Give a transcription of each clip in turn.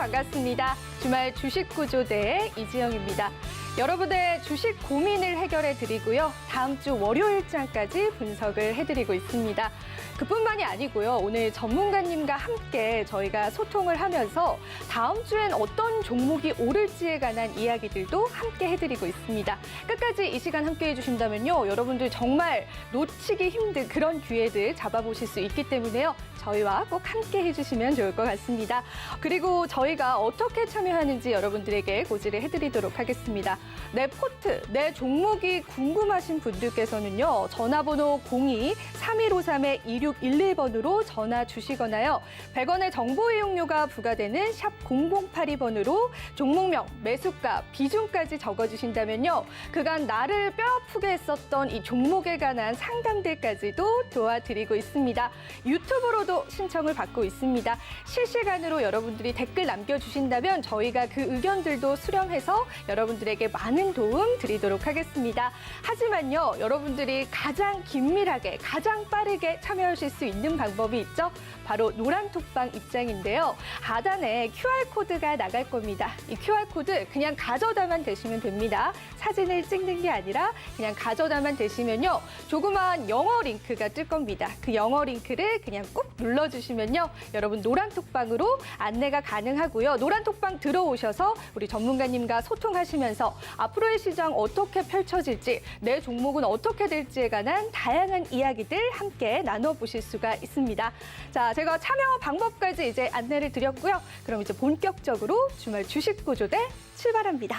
반갑습니다. 주말 주식구조대의 이지영입니다. 여러분의 주식 고민을 해결해 드리고요. 다음 주 월요일장까지 분석을 해드리고 있습니다. 그뿐만이 아니고요. 오늘 전문가님과 함께 저희가 소통을 하면서 다음 주엔 어떤 종목이 오를지에 관한 이야기들도 함께 해드리고 있습니다. 끝까지 이 시간 함께 해주신다면요. 여러분들 정말 놓치기 힘든 그런 기회들 잡아보실 수 있기 때문에요. 저희와 꼭 함께 해주시면 좋을 것 같습니다. 그리고 저희가 어떻게 참여하는지 여러분들에게 고지를 해드리도록 하겠습니다. 내 포트, 내 종목이 궁금하신 분들께서는요. 전화번호 02-3153-2611번으로 전화 주시거나요. 100원의 정보 이용료가 부과되는 샵 0082번으로 종목명, 매수가, 비중까지 적어주신다면요. 그간 나를 뼈아프게 했었던 이 종목에 관한 상담들까지도 도와드리고 있습니다. 유튜브로도 신청을 받고 있습니다. 실시간으로 여러분들이 댓글 남겨주신다면 저희가 그 의견들도 수렴해서 여러분들에게 많은 도움 드리도록 하겠습니다. 하지만요, 여러분들이 가장 긴밀하게, 가장 빠르게 참여하실 수 있는 방법이 있죠. 바로 노란톡방 입장인데요. 하단에 QR코드가 나갈 겁니다. 이 QR코드 그냥 가져다만 대시면 됩니다. 사진을 찍는 게 아니라 그냥 가져다만 대시면요. 조그마한 영어 링크가 뜰 겁니다. 그 영어 링크를 그냥 꾹 눌러주시면요. 여러분 노란톡방으로 안내가 가능하고요. 노란톡방 들어오셔서 우리 전문가님과 소통하시면서 앞으로의 시장 어떻게 펼쳐질지, 내 종목은 어떻게 될지에 관한 다양한 이야기들 함께 나눠보실 수가 있습니다. 자, 제가 참여 방법까지 이제 안내를 드렸고요. 그럼 이제 본격적으로 주말 주식구조대 출발합니다.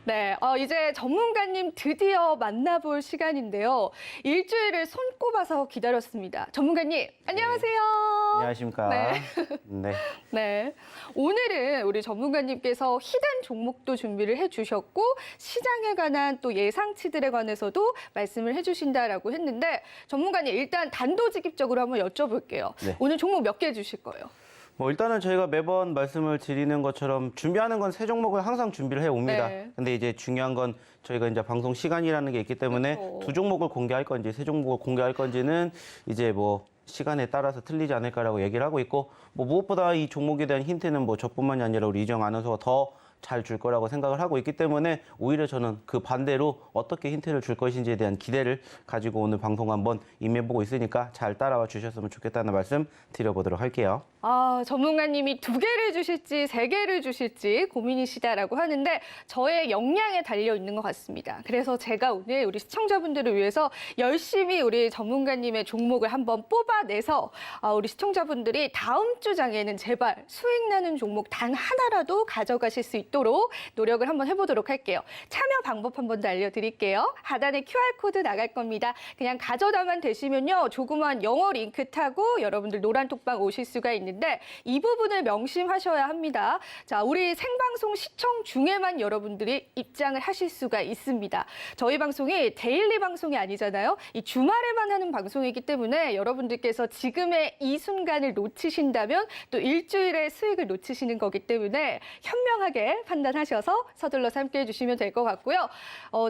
네, 이제 전문가님 드디어 만나볼 시간인데요. 일주일을 손꼽아서 기다렸습니다. 전문가님, 안녕하세요. 안녕하십니까. 네. 네. 네. 오늘은 우리 전문가님께서 히든 종목도 준비를 해주셨고, 시장에 관한 또 예상치들에 관해서도 말씀을 해주신다라고 했는데, 전문가님 일단 단도직입적으로 한번 여쭤볼게요. 네. 오늘 종목 몇 개 주실 거예요? 일단은 저희가 매번 말씀을 드리는 것처럼 준비하는 건 새 종목을 항상 준비를 해 옵니다. 네. 근데 이제 중요한 건 저희가 이제 방송 시간이라는 게 있기 때문에 그렇죠. 두 종목을 공개할 건지 새 종목을 공개할 건지는 이제 시간에 따라서 틀리지 않을까라고 얘기를 하고 있고, 무엇보다 이 종목에 대한 힌트는 저뿐만이 아니라 우리 이정 아나운서가 더 잘 줄 거라고 생각을 하고 있기 때문에 오히려 저는 그 반대로 어떻게 힌트를 줄 것인지에 대한 기대를 가지고 오늘 방송 한번 임해보고 있으니까 잘 따라와 주셨으면 좋겠다는 말씀 드려보도록 할게요. 전문가님이 2개를 주실지 3개를 주실지 고민이시다라고 하는데 저의 역량에 달려 있는 것 같습니다. 그래서 제가 오늘 우리 시청자분들을 위해서 열심히 우리 전문가님의 종목을 한번 뽑아내서 우리 시청자분들이 다음 주 장에는 제발 수익 나는 종목 단 하나라도 가져가실 수 있도록 노력을 한번 해보도록 할게요. 참여 방법 한번 더 알려드릴게요. 하단에 QR코드 나갈 겁니다. 그냥 가져다만 되시면요. 조그만 영어 링크 타고 여러분들 노란톡방 오실 수가 있는데 이 부분을 명심하셔야 합니다. 자, 우리 생방송 시청 중에만 여러분들이 입장을 하실 수가 있습니다. 저희 방송이 데일리 방송이 아니잖아요. 이 주말에만 하는 방송이기 때문에 여러분들께서 지금의 이 순간을 놓치신다면 또 일주일의 수익을 놓치시는 거기 때문에 현명하게 판단하셔서 서둘러서 함께 해주시면 될 것 같고요.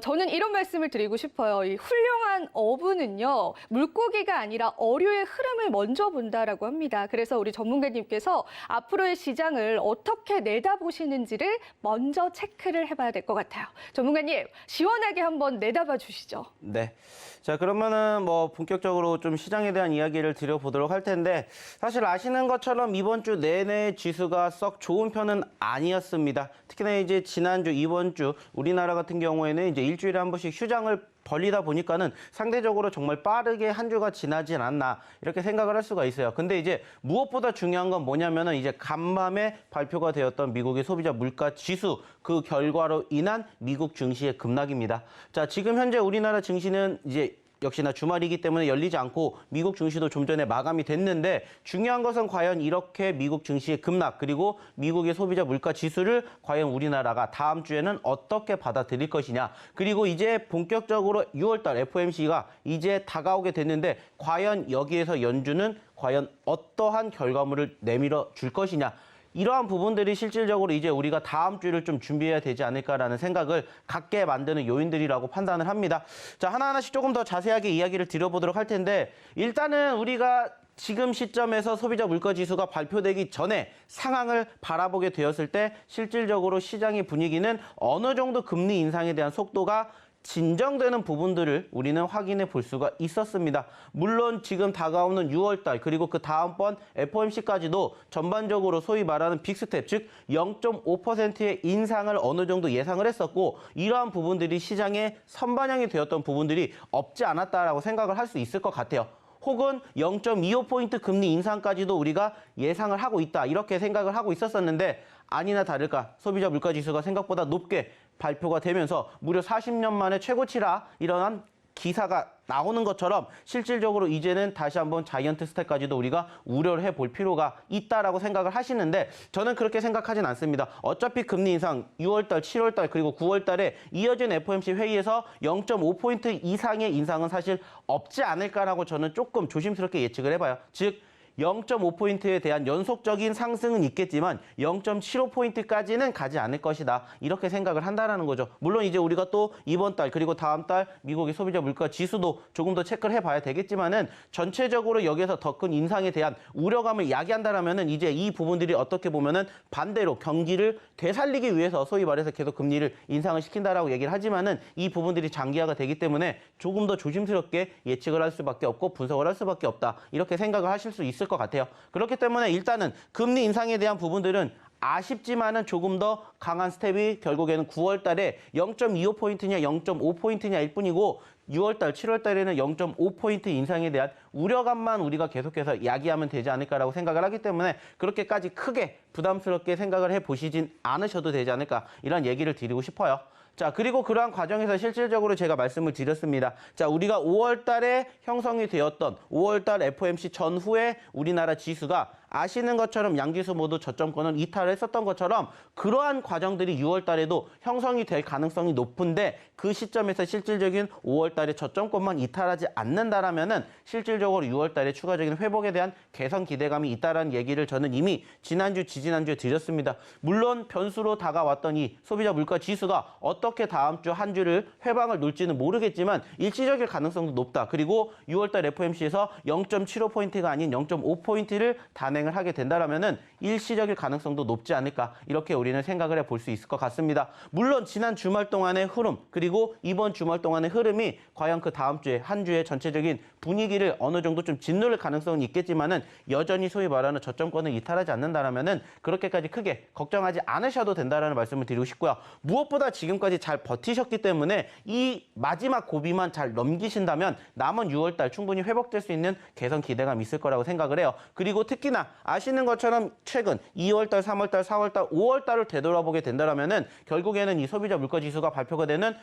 저는 이런 말씀을 드리고 싶어요. 이 훌륭한 어부는요. 물고기가 아니라 어류의 흐름을 먼저 본다라고 합니다. 그래서 우리 전문가님께서 앞으로의 시장을 어떻게 내다보시는지를 먼저 체크를 해봐야 될 것 같아요. 전문가님, 시원하게 한번 내다봐 주시죠. 네. 자, 그러면은 본격적으로 좀 시장에 대한 이야기를 드려보도록 할 텐데, 사실 아시는 것처럼 이번 주 내내 지수가 썩 좋은 편은 아니었습니다. 특히나 이제 지난주, 이번 주 우리나라 같은 경우에는 이제 일주일에 한 번씩 휴장을 벌리다 보니까는 상대적으로 정말 빠르게 한 주가 지나진 않나 이렇게 생각을 할 수가 있어요. 근데 이제 무엇보다 중요한 건 뭐냐면은 이제 간밤에 발표가 되었던 미국의 소비자 물가 지수, 그 결과로 인한 미국 증시의 급락입니다. 자, 지금 현재 우리나라 증시는 이제 역시나 주말이기 때문에 열리지 않고 미국 증시도 좀 전에 마감이 됐는데, 중요한 것은 과연 이렇게 미국 증시의 급락 그리고 미국의 소비자 물가 지수를 과연 우리나라가 다음 주에는 어떻게 받아들일 것이냐, 그리고 이제 본격적으로 6월달 FOMC가 이제 다가오게 됐는데 과연 여기에서 연준은 과연 어떠한 결과물을 내밀어 줄 것이냐, 이러한 부분들이 실질적으로 이제 우리가 다음 주를 좀 준비해야 되지 않을까라는 생각을 갖게 만드는 요인들이라고 판단을 합니다. 자, 하나하나씩 조금 더 자세하게 이야기를 드려보도록 할 텐데, 일단은 우리가 지금 시점에서 소비자 물가 지수가 발표되기 전에 상황을 바라보게 되었을 때 실질적으로 시장의 분위기는 어느 정도 금리 인상에 대한 속도가 진정되는 부분들을 우리는 확인해 볼 수가 있었습니다. 물론 지금 다가오는 6월달 그리고 그 다음번 FOMC까지도 전반적으로 소위 말하는 빅스텝, 즉 0.5%의 인상을 어느 정도 예상을 했었고 이러한 부분들이 시장에 선반영이 되었던 부분들이 없지 않았다라고 생각을 할 수 있을 것 같아요. 혹은 0.25포인트 금리 인상까지도 우리가 예상을 하고 있다 이렇게 생각을 하고 있었었는데 아니나 다를까 소비자 물가 지수가 생각보다 높게 발표가 되면서 무려 40년 만에 최고치라 이러한 기사가 나오는 것처럼 실질적으로 이제는 다시 한번 자이언트 스텝까지도 우리가 우려를 해볼 필요가 있다라고 생각을 하시는데 저는 그렇게 생각하진 않습니다. 어차피 금리 인상 6월달, 7월달 그리고 9월달에 이어진 FOMC 회의에서 0.5포인트 이상의 인상은 사실 없지 않을까라고 저는 조금 조심스럽게 예측을 해봐요. 즉 0.5포인트에 대한 연속적인 상승은 있겠지만 0.75포인트까지는 가지 않을 것이다. 이렇게 생각을 한다는 거죠. 물론 이제 우리가 또 이번 달 그리고 다음 달 미국의 소비자 물가 지수도 조금 더 체크를 해봐야 되겠지만은 전체적으로 여기에서 더 큰 인상에 대한 우려감을 야기한다라면은 이제 이 부분들이 어떻게 보면은 반대로 경기를 되살리기 위해서 소위 말해서 계속 금리를 인상을 시킨다라고 얘기를 하지만은 이 부분들이 장기화가 되기 때문에 조금 더 조심스럽게 예측을 할 수밖에 없고 분석을 할 수밖에 없다. 이렇게 생각을 하실 수 있을 것 같아요. 그렇기 때문에 일단은 금리 인상에 대한 부분들은 아쉽지만은 조금 더 강한 스텝이 결국에는 9월 달에 0.25포인트냐 0.5포인트냐일 뿐이고 6월 달, 7월 달에는 0.5포인트 인상에 대한 우려감만 우리가 계속해서 야기하면 되지 않을까라고 생각을 하기 때문에 그렇게까지 크게 부담스럽게 생각을 해보시진 않으셔도 되지 않을까 이런 얘기를 드리고 싶어요. 자, 그리고 그러한 과정에서 실질적으로 제가 말씀을 드렸습니다. 자, 우리가 5월 달에 형성이 되었던 5월 달 FOMC 전후에 우리나라 지수가 아시는 것처럼 양지수 모두 저점권을 이탈을 했었던 것처럼 그러한 과정들이 6월 달에도 형성이 될 가능성이 높은데 그 시점에서 실질적인 5월 달에 저점권만 이탈하지 않는다라면은 실질적으로 6월 달에 추가적인 회복에 대한 개선 기대감이 있다라는 얘기를 저는 이미 지난주, 지지난주에 드렸습니다. 물론 변수로 다가왔던 이 소비자 물가 지수가 어떻게 다음 주 한 주를 회방을 놓을지는 모르겠지만 일시적일 가능성도 높다. 그리고 6월 달 FOMC에서 0.75포인트가 아닌 0.5포인트를 단행을 하게 된다라면은 일시적일 가능성도 높지 않을까 이렇게 우리는 생각을 해볼 수 있을 것 같습니다. 물론 지난 주말 동안의 흐름 그리고 이번 주말 동안의 흐름이 과연 그 다음 주에 한 주의 전체적인 분위기를 어느 정도 좀 짓누를 가능성은 있겠지만은 여전히 소위 말하는 저점권을 이탈하지 않는다라면은 그렇게까지 크게 걱정하지 않으셔도 된다라는 말씀을 드리고 싶고요. 무엇보다 지금까지 잘 버티셨기 때문에 이 마지막 고비만 잘 넘기신다면 남은 6월 달 충분히 회복될 수 있는 개선 기대감이 있을 거라고 생각을 해요. 그리고 특히나 아시는 것처럼 최근 2월 달, 3월 달, 4월 달, 5월 달을 되돌아보게 된다라면은 결국에는 이 소비자 물가 지수가 발표가 되는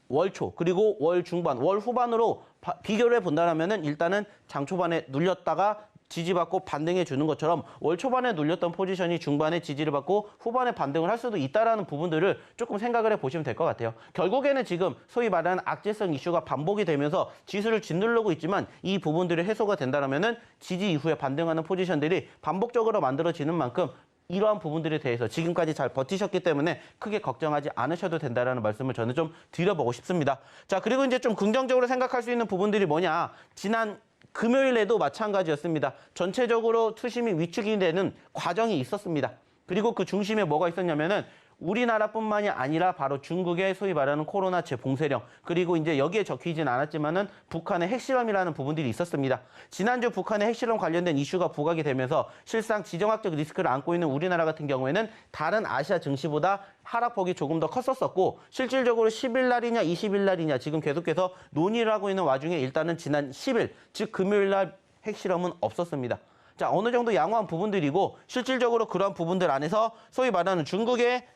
월 초 그리고 월 중반, 월 후반으로 비교를 해본다라면은 일단은 장 초반에 눌렸다가 지지받고 반등해 주는 것처럼 월 초반에 눌렸던 포지션이 중반에 지지를 받고 후반에 반등을 할 수도 있다라는 부분들을 조금 생각을 해보시면 될 것 같아요. 결국에는 지금 소위 말하는 악재성 이슈가 반복이 되면서 지수를 짓누르고 있지만 이 부분들이 해소가 된다면은 지지 이후에 반등하는 포지션들이 반복적으로 만들어지는 만큼 이러한 부분들에 대해서 지금까지 잘 버티셨기 때문에 크게 걱정하지 않으셔도 된다라는 말씀을 저는 좀 드려보고 싶습니다. 자, 그리고 이제 좀 긍정적으로 생각할 수 있는 부분들이 뭐냐. 지난 금요일에도 마찬가지였습니다. 전체적으로 투심이 위축이 되는 과정이 있었습니다. 그리고 그 중심에 뭐가 있었냐면은 우리나라뿐만이 아니라 바로 중국의 소위 말하는 코로나 재봉쇄령 그리고 이제 여기에 적히진 않았지만은 북한의 핵실험이라는 부분들이 있었습니다. 지난주 북한의 핵실험 관련된 이슈가 부각이 되면서 실상 지정학적 리스크를 안고 있는 우리나라 같은 경우에는 다른 아시아 증시보다 하락폭이 조금 더 컸었고 실질적으로 10일 날이냐 20일 날이냐 지금 계속해서 논의를 하고 있는 와중에 일단은 지난 10일 즉 금요일 날 핵실험은 없었습니다. 자, 어느 정도 양호한 부분들이고 실질적으로 그러한 부분들 안에서 소위 말하는 중국의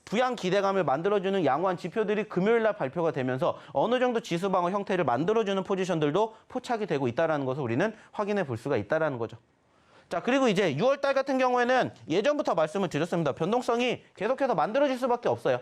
부양 기대감을 만들어주는 양호한 지표들이 금요일날 발표가 되면서 어느 정도 지수 방어 형태를 만들어주는 포지션들도 포착이 되고 있다는 것을 우리는 확인해 볼 수가 있다는 거죠. 자, 그리고 이제 6월달 같은 경우에는 예전부터 말씀을 드렸습니다. 변동성이 계속해서 만들어질 수밖에 없어요.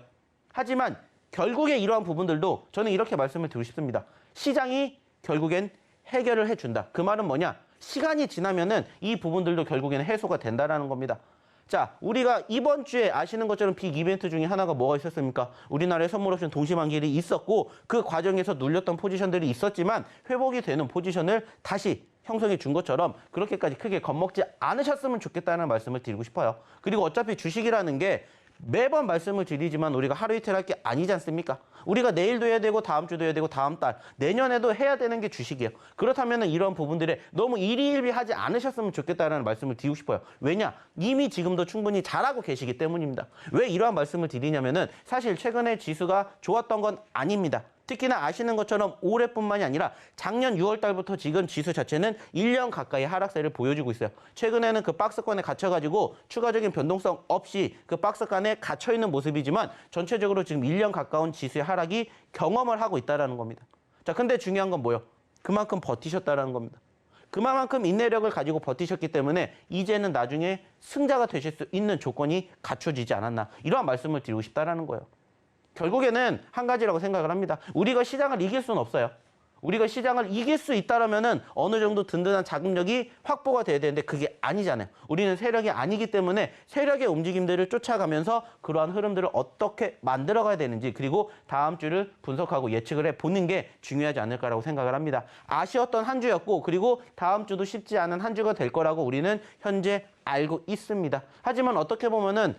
하지만 결국에 이러한 부분들도 저는 이렇게 말씀을 드리고 싶습니다. 시장이 결국엔 해결을 해준다. 그 말은 뭐냐? 시간이 지나면은 이 부분들도 결국에는 해소가 된다는 겁니다. 자, 우리가 이번 주에 아시는 것처럼 빅 이벤트 중에 하나가 뭐가 있었습니까? 우리나라의 선물 옵션 동시만기일이 있었고 그 과정에서 눌렸던 포지션들이 있었지만 회복이 되는 포지션을 다시 형성해 준 것처럼 그렇게까지 크게 겁먹지 않으셨으면 좋겠다는 말씀을 드리고 싶어요. 그리고 어차피 주식이라는 게 매번 말씀을 드리지만 우리가 하루 이틀 할 게 아니지 않습니까? 우리가 내일도 해야 되고 다음 주도 해야 되고 다음 달, 내년에도 해야 되는 게 주식이에요. 그렇다면 이런 부분들에 너무 일희일비하지 않으셨으면 좋겠다는 말씀을 드리고 싶어요. 왜냐? 이미 지금도 충분히 잘하고 계시기 때문입니다. 왜 이러한 말씀을 드리냐면은 사실 최근에 지수가 좋았던 건 아닙니다. 특히나 아시는 것처럼 올해뿐만이 아니라 작년 6월 달부터 지금 지수 자체는 1년 가까이 하락세를 보여주고 있어요. 최근에는 그 박스권에 갇혀가지고 추가적인 변동성 없이 그 박스권에 갇혀있는 모습이지만 전체적으로 지금 1년 가까운 지수의 하락이 경험을 하고 있다는 겁니다. 자, 근데 중요한 건 뭐예요? 그만큼 버티셨다는 겁니다. 그만큼 인내력을 가지고 버티셨기 때문에 이제는 나중에 승자가 되실 수 있는 조건이 갖춰지지 않았나. 이러한 말씀을 드리고 싶다는 거예요. 결국에는 한 가지라고 생각을 합니다. 우리가 시장을 이길 수는 없어요. 우리가 시장을 이길 수 있다면 어느 정도 든든한 자금력이 확보가 돼야 되는데 그게 아니잖아요. 우리는 세력이 아니기 때문에 세력의 움직임들을 쫓아가면서 그러한 흐름들을 어떻게 만들어가야 되는지 그리고 다음 주를 분석하고 예측을 해보는 게 중요하지 않을까라고 생각을 합니다. 아쉬웠던 한 주였고 그리고 다음 주도 쉽지 않은 한 주가 될 거라고 우리는 현재 알고 있습니다. 하지만 어떻게 보면은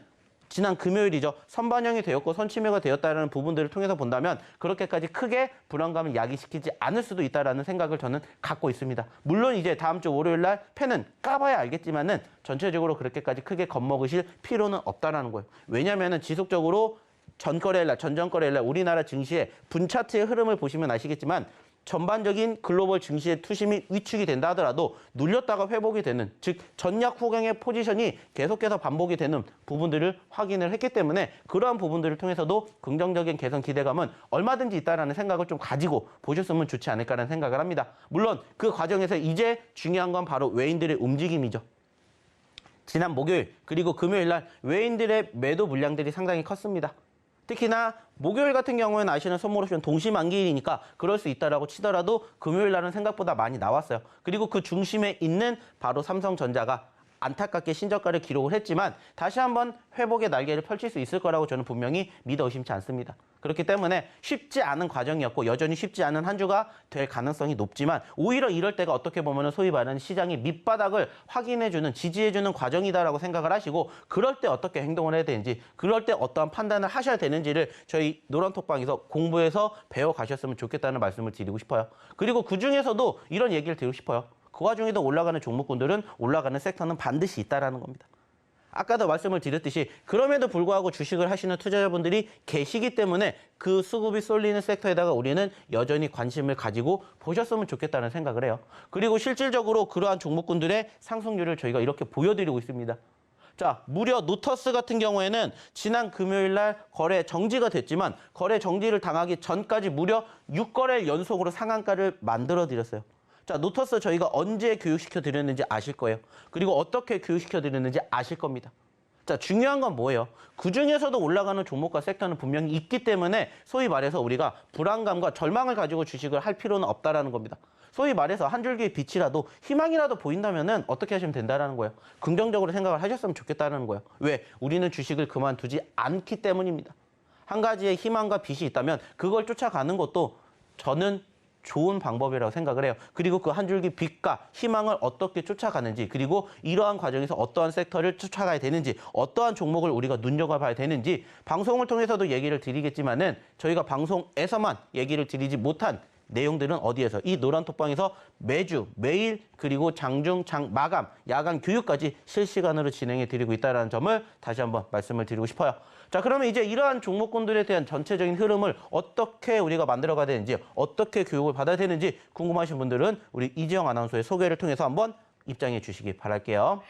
지난 금요일이죠. 선반영이 되었고 선침해가 되었다는 부분들을 통해서 본다면 그렇게까지 크게 불안감을 야기시키지 않을 수도 있다는 생각을 저는 갖고 있습니다. 물론 이제 다음 주 월요일 날 펜은 까봐야 알겠지만은 전체적으로 그렇게까지 크게 겁먹으실 필요는 없다는 거예요. 왜냐하면 지속적으로 전전거래일 날 우리나라 증시의 분차트의 흐름을 보시면 아시겠지만 전반적인 글로벌 증시의 투심이 위축이 된다 하더라도 눌렸다가 회복이 되는, 즉 전약 후강의 포지션이 계속해서 반복이 되는 부분들을 확인을 했기 때문에 그러한 부분들을 통해서도 긍정적인 개선 기대감은 얼마든지 있다라는 생각을 좀 가지고 보셨으면 좋지 않을까라는 생각을 합니다. 물론 그 과정에서 이제 중요한 건 바로 외인들의 움직임이죠. 지난 목요일 그리고 금요일 날 외인들의 매도 물량들이 상당히 컸습니다. 특히나 목요일 같은 경우에는 아시는 선물 옵션 동시만기일이니까 그럴 수 있다라고 치더라도 금요일 날은 생각보다 많이 나왔어요. 그리고 그 중심에 있는 바로 삼성전자가 안타깝게 신저가를 기록을 했지만 다시 한번 회복의 날개를 펼칠 수 있을 거라고 저는 분명히 믿어 의심치 않습니다. 그렇기 때문에 쉽지 않은 과정이었고 여전히 쉽지 않은 한 주가 될 가능성이 높지만 오히려 이럴 때가 어떻게 보면 소위 말하는 시장의 밑바닥을 확인해주는, 지지해주는 과정이다라고 생각을 하시고 그럴 때 어떻게 행동을 해야 되는지, 그럴 때 어떠한 판단을 하셔야 되는지를 저희 노란톡방에서 공부해서 배워가셨으면 좋겠다는 말씀을 드리고 싶어요. 그리고 그중에서도 이런 얘기를 드리고 싶어요. 그 와중에도 올라가는 종목군들은 올라가는 섹터는 반드시 있다라는 겁니다. 아까도 말씀을 드렸듯이 그럼에도 불구하고 주식을 하시는 투자자분들이 계시기 때문에 그 수급이 쏠리는 섹터에다가 우리는 여전히 관심을 가지고 보셨으면 좋겠다는 생각을 해요. 그리고 실질적으로 그러한 종목군들의 상승률을 저희가 이렇게 보여드리고 있습니다. 자, 무려 노터스 같은 경우에는 지난 금요일 날 거래 정지가 됐지만 거래 정지를 당하기 전까지 무려 6거래일 연속으로 상한가를 만들어 드렸어요. 자, 노터스 저희가 언제 교육시켜 드렸는지 아실 거예요. 그리고 어떻게 교육시켜 드렸는지 아실 겁니다. 자, 중요한 건 뭐예요? 그중에서도 올라가는 종목과 섹터는 분명히 있기 때문에 소위 말해서 우리가 불안감과 절망을 가지고 주식을 할 필요는 없다라는 겁니다. 소위 말해서 한 줄기의 빛이라도 희망이라도 보인다면은 어떻게 하시면 된다라는 거예요. 긍정적으로 생각을 하셨으면 좋겠다는 거예요. 왜? 우리는 주식을 그만두지 않기 때문입니다. 한 가지의 희망과 빛이 있다면 그걸 쫓아가는 것도 저는 좋은 방법이라고 생각을 해요. 그리고 그 한 줄기 빛과 희망을 어떻게 쫓아가는지, 그리고 이러한 과정에서 어떠한 섹터를 쫓아가야 되는지, 어떠한 종목을 우리가 눈여겨봐야 되는지 방송을 통해서도 얘기를 드리겠지만은 저희가 방송에서만 얘기를 드리지 못한 내용들은 어디에서? 이 노란톡방에서 매주, 매일, 그리고 장중, 마감, 야간 교육까지 실시간으로 진행해 드리고 있다는 점을 다시 한번 말씀을 드리고 싶어요. 자, 그러면 이제 이러한 종목군들에 대한 전체적인 흐름을 어떻게 우리가 만들어가야 되는지, 어떻게 교육을 받아야 되는지 궁금하신 분들은 우리 이지영 아나운서의 소개를 통해서 한번 입장해 주시기 바랄게요.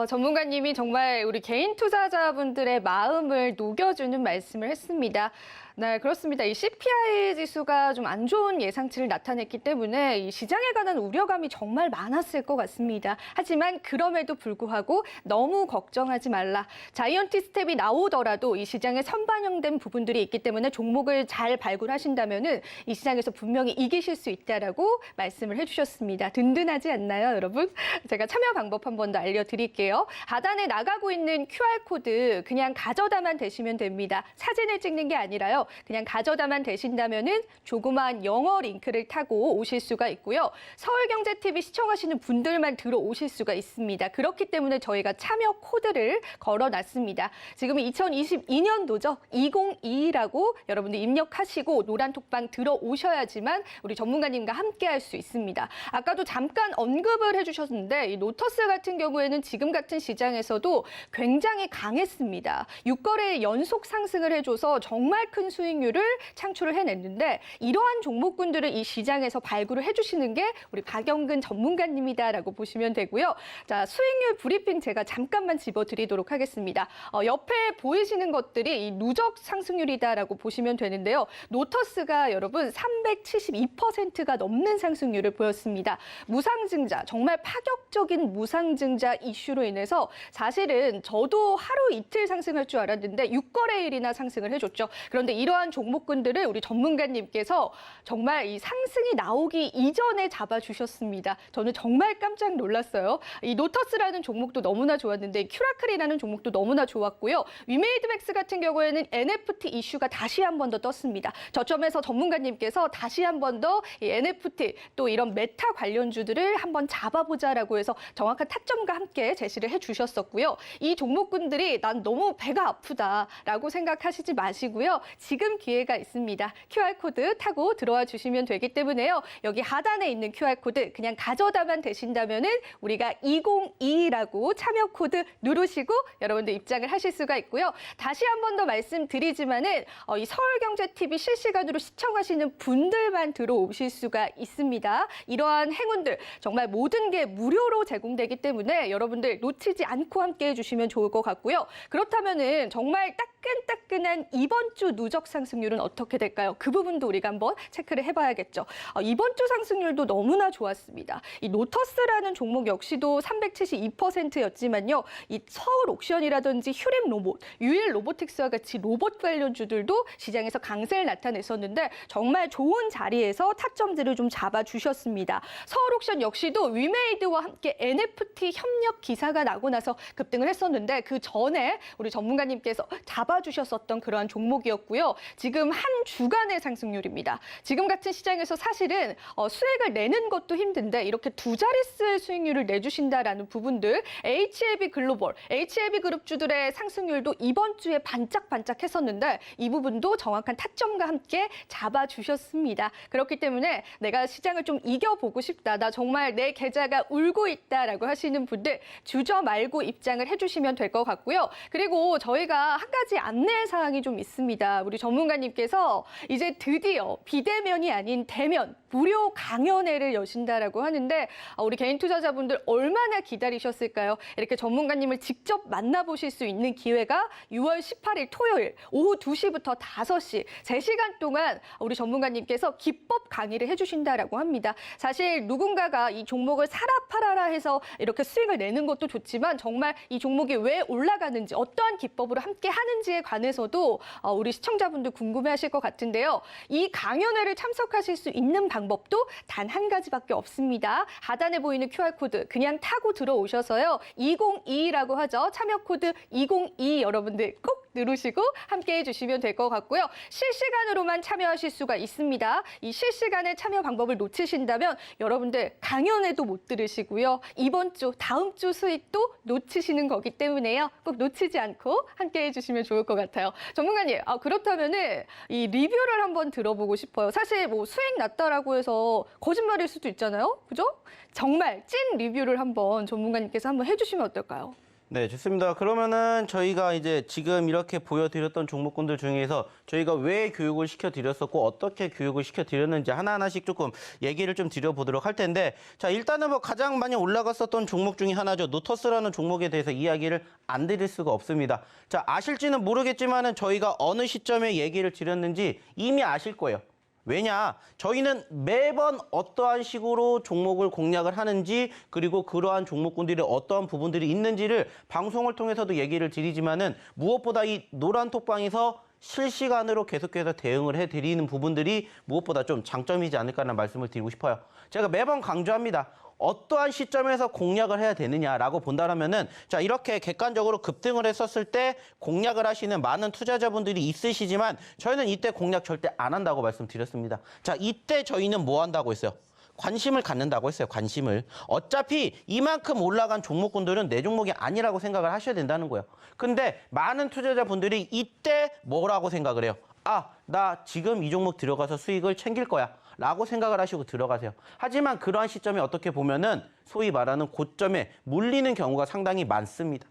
전문가님이 정말 우리 개인 투자자분들의 마음을 녹여주는 말씀을 했습니다. 네, 그렇습니다. 이 CPI 지수가 좀 안 좋은 예상치를 나타냈기 때문에 이 시장에 관한 우려감이 정말 많았을 것 같습니다. 하지만 그럼에도 불구하고 너무 걱정하지 말라. 자이언티 스텝이 나오더라도 이 시장에 선반영된 부분들이 있기 때문에 종목을 잘 발굴하신다면은 이 시장에서 분명히 이기실 수 있다라고 말씀을 해주셨습니다. 든든하지 않나요, 여러분? 제가 참여 방법 한 번 더 알려드릴게요. 하단에 나가고 있는 QR코드 그냥 가져다만 대시면 됩니다. 사진을 찍는 게 아니라요. 그냥 가져다만 되신다면은 조그만 영어 링크를 타고 오실 수가 있고요. 서울경제TV 시청하시는 분들만 들어오실 수가 있습니다. 그렇기 때문에 저희가 참여 코드를 걸어놨습니다. 지금 2022년도죠. 2022라고 여러분들 입력하시고 노란톡방 들어오셔야지만 우리 전문가님과 함께 할 수 있습니다. 아까도 잠깐 언급을 해주셨는데 이 노터스 같은 경우에는 지금 같은 시장에서도 굉장히 강했습니다. 6거래 연속 상승을 해줘서 정말 큰 수익률을 창출을 해냈는데 이러한 종목군들을 이 시장에서 발굴을 해주시는 게 우리 박영근 전문가님이다라고 보시면 되고요. 자, 수익률 브리핑 제가 잠깐만 집어드리도록 하겠습니다. 옆에 보이시는 것들이 이 누적 상승률이다라고 보시면 되는데요. 노터스가 여러분 372%가 넘는 상승률을 보였습니다. 무상증자, 정말 파격적인 무상증자 이슈로 인해서 사실은 저도 하루 이틀 상승할 줄 알았는데 6거래일이나 상승을 해줬죠. 그런데 이러한 종목군들을 우리 전문가님께서 정말 이 상승이 나오기 이전에 잡아주셨습니다. 저는 정말 깜짝 놀랐어요. 이 노터스라는 종목도 너무나 좋았는데 큐라클이라는 종목도 너무나 좋았고요. 위메이드맥스 같은 경우에는 NFT 이슈가 다시 한 번 더 떴습니다. 저점에서 전문가님께서 다시 한 번 더 이 NFT 또 이런 메타 관련주들을 한번 잡아보자라고 해서 정확한 타점과 함께 제시를 해주셨었고요. 이 종목군들이 난 너무 배가 아프다라고 생각하시지 마시고요. 지금 기회가 있습니다. QR코드 타고 들어와 주시면 되기 때문에요. 여기 하단에 있는 QR코드 그냥 가져다만 되신다면은 우리가 2022라고 참여 코드 누르시고 여러분들 입장을 하실 수가 있고요. 다시 한 번 더 말씀드리지만은 이 서울경제TV 실시간으로 시청하시는 분들만 들어오실 수가 있습니다. 이러한 행운들 정말 모든 게 무료로 제공되기 때문에 여러분들 놓치지 않고 함께 해주시면 좋을 것 같고요. 그렇다면은 정말 따끈따끈한 이번 주 누적 상승률은 어떻게 될까요? 그 부분도 우리가 한번 체크를 해봐야겠죠. 이번 주 상승률도 너무나 좋았습니다. 이 노터스라는 종목 역시도 372%였지만요. 이 서울 옥션이라든지 휴림 로봇, 유일 로보틱스와 같이 로봇 관련주들도 시장에서 강세를 나타냈었는데 정말 좋은 자리에서 타점들을 좀 잡아주셨습니다. 서울 옥션 역시도 위메이드와 함께 NFT 협력 기사가 나고 나서 급등을 했었는데 그 전에 우리 전문가님께서 잡아주셨었던 그러한 종목이었고요. 지금 한 주간의 상승률입니다. 지금 같은 시장에서 사실은 수익을 내는 것도 힘든데 이렇게 두 자릿수의 수익률을 내주신다라는 부분들 HLB 글로벌, HLB 그룹주들의 상승률도 이번 주에 반짝반짝했었는데 이 부분도 정확한 타점과 함께 잡아주셨습니다. 그렇기 때문에 내가 시장을 좀 이겨보고 싶다. 나 정말 내 계좌가 울고 있다라고 하시는 분들 주저 말고 입장을 해주시면 될 것 같고요. 그리고 저희가 한 가지 안내 사항이 좀 있습니다. 우리 전문가님께서 이제 드디어 비대면이 아닌 대면 무료 강연회를 여신다라고 하는데 우리 개인 투자자분들 얼마나 기다리셨을까요? 이렇게 전문가님을 직접 만나보실 수 있는 기회가 6월 18일 토요일 오후 2시부터 5시 3시간 동안 우리 전문가님께서 기법 강의를 해주신다라고 합니다. 사실 누군가가 이 종목을 사라 팔아라 해서 이렇게 수익을 내는 것도 좋지만 정말 이 종목이 왜 올라가는지 어떠한 기법으로 함께 하는지에 관해서도 우리 시청자분들 궁금해하실 것 같은데요. 이 강연회를 참석하실 수 있는 방법도 단 한 가지밖에 없습니다. 하단에 보이는 QR코드 그냥 타고 들어오셔서요. 2022라고 하죠. 참여 코드 2022 여러분들 꼭 누르시고 함께 해주시면 될 것 같고요. 실시간으로만 참여하실 수가 있습니다. 이 실시간의 참여 방법을 놓치신다면 여러분들 강연회도 못 들으시고요. 이번 주, 다음 주 수익도 놓치시는 거기 때문에요. 꼭 놓치지 않고 함께 해주시면 좋을 것 같아요. 전문가님, 그렇다면은 이 리뷰를 한번 들어보고 싶어요. 사실 뭐 수익 났다라고 해서 거짓말일 수도 있잖아요. 그죠? 정말 찐 리뷰를 한번 전문가님께서 한번 해주시면 어떨까요? 네, 좋습니다. 그러면은 저희가 이제 지금 이렇게 보여드렸던 종목군들 중에서 저희가 왜 교육을 시켜드렸었고 어떻게 교육을 시켜드렸는지 하나하나씩 조금 얘기를 좀 드려보도록 할 텐데 자, 일단은 뭐 가장 많이 올라갔었던 종목 중에 하나죠. 노터스라는 종목에 대해서 이야기를 안 드릴 수가 없습니다. 자, 아실지는 모르겠지만은 저희가 어느 시점에 얘기를 드렸는지 이미 아실 거예요. 왜냐? 저희는 매번 어떠한 식으로 종목을 공략을 하는지 그리고 그러한 종목군들이 어떠한 부분들이 있는지를 방송을 통해서도 얘기를 드리지만은 무엇보다 이 노란톡방에서 실시간으로 계속해서 대응을 해드리는 부분들이 무엇보다 좀 장점이지 않을까라는 말씀을 드리고 싶어요. 제가 매번 강조합니다. 어떠한 시점에서 공략을 해야 되느냐라고 본다면은 자 이렇게 객관적으로 급등을 했었을 때 공략을 하시는 많은 투자자분들이 있으시지만 저희는 이때 공략 절대 안 한다고 말씀드렸습니다. 자 이때 저희는 뭐 한다고 했어요? 관심을 갖는다고 했어요. 관심을. 어차피 이만큼 올라간 종목군들은 내 종목이 아니라고 생각을 하셔야 된다는 거예요. 근데 많은 투자자분들이 이때 뭐라고 생각을 해요? 아, 나 지금 이 종목 들어가서 수익을 챙길 거야. 라고 생각을 하시고 들어가세요. 하지만 그러한 시점에 어떻게 보면은 소위 말하는 고점에 물리는 경우가 상당히 많습니다.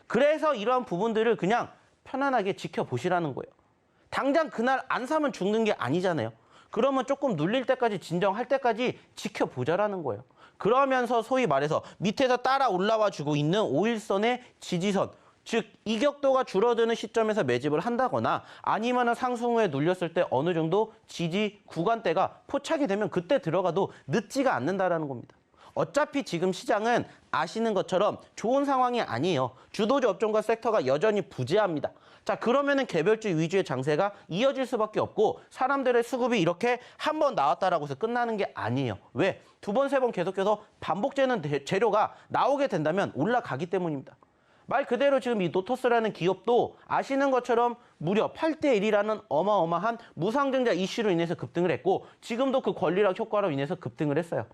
그래서 이러한 부분들을 그냥 편안하게 지켜보시라는 거예요. 당장 그날 안 사면 죽는 게 아니잖아요. 그러면 조금 눌릴 때까지 진정할 때까지 지켜보자라는 거예요. 그러면서 소위 말해서 밑에서 따라 올라와 주고 있는 5일선의 지지선, 즉 이격도가 줄어드는 시점에서 매집을 한다거나 아니면 상승 후에 눌렸을 때 어느 정도 지지 구간대가 포착이 되면 그때 들어가도 늦지가 않는다라는 겁니다. 어차피 지금 시장은 아시는 것처럼 좋은 상황이 아니에요. 주도주 업종과 섹터가 여전히 부재합니다. 자, 그러면은 개별주 위주의 장세가 이어질 수밖에 없고 사람들의 수급이 이렇게 한 번 나왔다라고 해서 끝나는 게 아니에요. 왜? 두 번, 세 번 계속해서 반복되는 재료가 나오게 된다면 올라가기 때문입니다. 말 그대로 지금 이 노토스라는 기업도 아시는 것처럼 무려 8대 1이라는 어마어마한 무상증자 이슈로 인해서 급등을 했고 지금도 그 권리락 효과로 인해서 급등을 했어요.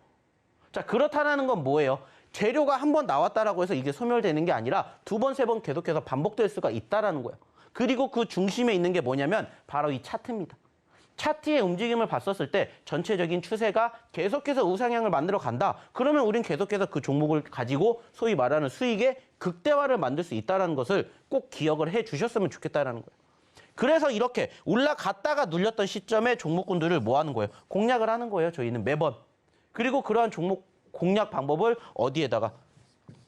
자, 그렇다는 건 뭐예요? 재료가 한 번 나왔다라고 해서 이게 소멸되는 게 아니라 두 번, 세 번 계속해서 반복될 수가 있다라는 거예요. 그리고 그 중심에 있는 게 뭐냐면 바로 이 차트입니다. 차트의 움직임을 봤었을 때 전체적인 추세가 계속해서 우상향을 만들어 간다. 그러면 우린 계속해서 그 종목을 가지고 소위 말하는 수익의 극대화를 만들 수 있다는 것을 꼭 기억을 해 주셨으면 좋겠다는 거예요. 그래서 이렇게 올라갔다가 눌렸던 시점에 종목군들을 뭐 하는 거예요? 공략을 하는 거예요. 저희는 매번. 그리고 그러한 종목 공략 방법을 어디에다가?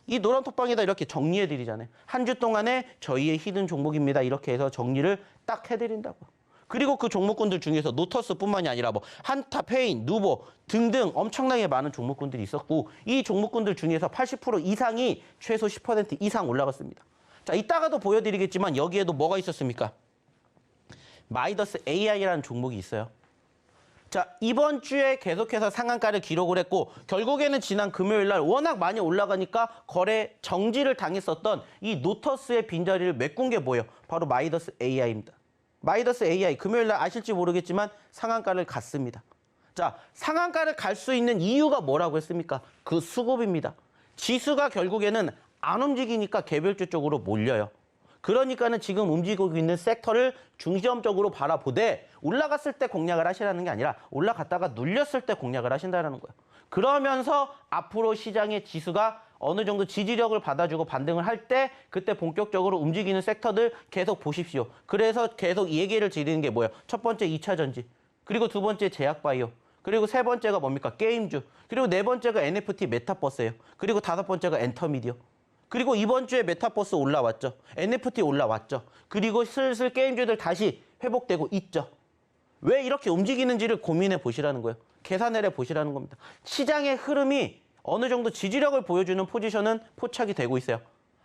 이 노란 톡방에다 이렇게 정리해 드리잖아요. 한 주 동안에 저희의 히든 종목입니다. 이렇게 해서 정리를 딱 해드린다고요. 그리고 그 종목군들 중에서 노터스뿐만이 아니라 뭐 한타, 페인, 누보 등등 엄청나게 많은 종목군들이 있었고 이 종목군들 중에서 80% 이상이 최소 10% 이상 올라갔습니다. 자, 이따가도 보여드리겠지만 여기에도 뭐가 있었습니까? 마이더스 AI라는 종목이 있어요. 자, 이번 주에 계속해서 상한가를 기록을 했고 결국에는 지난 금요일 날 워낙 많이 올라가니까 거래 정지를 당했었던 이 노터스의 빈자리를 메꾼 게 뭐예요? 바로 마이더스 AI입니다. 마이더스 AI 금요일 날 아실지 모르겠지만 상한가를 갔습니다. 자, 상한가를 갈 수 있는 이유가 뭐라고 했습니까? 그 수급입니다. 지수가 결국에는 안 움직이니까 개별주 쪽으로 몰려요. 그러니까는 지금 움직이고 있는 섹터를 중점적으로 바라보되 올라갔을 때 공략을 하시라는 게 아니라 올라갔다가 눌렸을 때 공략을 하신다는 거예요. 그러면서 앞으로 시장의 지수가 어느 정도 지지력을 받아주고 반등을 할 때 그때 본격적으로 움직이는 섹터들 계속 보십시오. 그래서 계속 얘기를 드리는 게 뭐예요? 첫 번째 2차 전지, 그리고 두 번째 제약바이오, 그리고 세 번째가 뭡니까? 게임주, 그리고 네 번째가 NFT 메타버스예요. 그리고 다섯 번째가 엔터미디어. 그리고 이번 주에 메타버스 올라왔죠. NFT 올라왔죠. 그리고 슬슬 게임주들 다시 회복되고 있죠. 왜 이렇게 움직이는지를 고민해 보시라는 거예요. 계산을 해 보시라는 겁니다. 시장의 흐름이 어느 정도 지지력을 보여주는 포지션은 포착이 되고 있어요.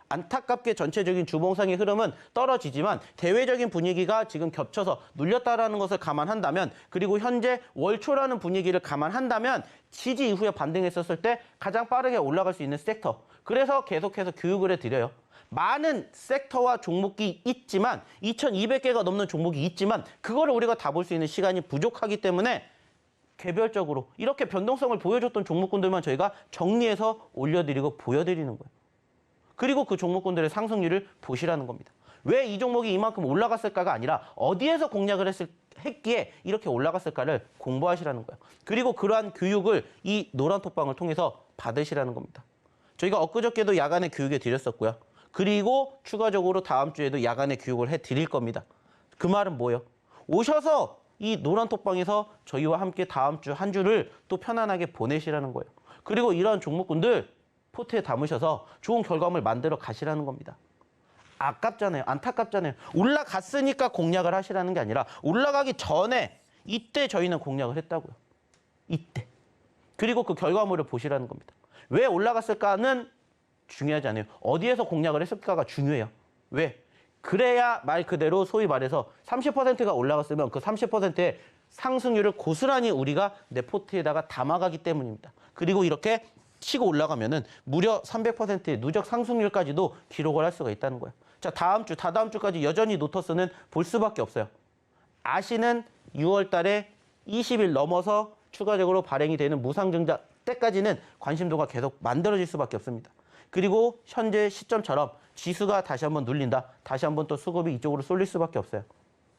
안타깝게 전체적인 주봉상의 흐름은 떨어지지만 대외적인 분위기가 지금 겹쳐서 눌렸다라는 것을 감안한다면 그리고 현재 월초라는 분위기를 감안한다면 지지 이후에 반등했었을 때 가장 빠르게 올라갈 수 있는 섹터. 그래서 계속해서 교육을 해드려요. 많은 섹터와 종목이 있지만 2,200개가 넘는 종목이 있지만 그거를 우리가 다 볼 수 있는 시간이 부족하기 때문에 개별적으로 이렇게 변동성을 보여줬던 종목군들만 저희가 정리해서 올려드리고 보여드리는 거예요. 그리고 그 종목군들의 상승률을 보시라는 겁니다. 왜 이 종목이 이만큼 올라갔을까가 아니라 어디에서 공략을 했기에 이렇게 올라갔을까를 공부하시라는 거예요. 그리고 그러한 교육을 이 노란 톡방을 통해서 받으시라는 겁니다. 저희가 엊그저께도 야간에 교육해 드렸었고요. 그리고 추가적으로 다음 주에도 야간에 교육을 해 드릴 겁니다. 그 말은 뭐예요? 오셔서 이 노란 톡방에서 저희와 함께 다음 주 한 주를 또 편안하게 보내시라는 거예요. 그리고 이러한 종목군들 포트에 담으셔서 좋은 결과물 만들어 가시라는 겁니다. 아깝잖아요. 안타깝잖아요. 올라갔으니까 공략을 하시라는 게 아니라 올라가기 전에 이때 저희는 공략을 했다고요. 이때. 그리고 그 결과물을 보시라는 겁니다. 왜 올라갔을까는 중요하지 않아요. 어디에서 공략을 했을까가 중요해요. 왜? 그래야 말 그대로 소위 말해서 30%가 올라갔으면 그 30%의 상승률을 고스란히 우리가 내 포트에다가 담아가기 때문입니다. 그리고 이렇게 치고 올라가면은 무려 300%의 누적 상승률까지도 기록을 할 수가 있다는 거예요. 자, 다다음 주까지 여전히 노터스는 볼 수밖에 없어요. 아시는 6월 달에 20일 넘어서 추가적으로 발행이 되는 무상증자 때까지는 관심도가 계속 만들어질 수밖에 없습니다. 그리고 현재 시점처럼 지수가 다시 한번 눌린다. 다시 한번 또 수급이 이쪽으로 쏠릴 수밖에 없어요.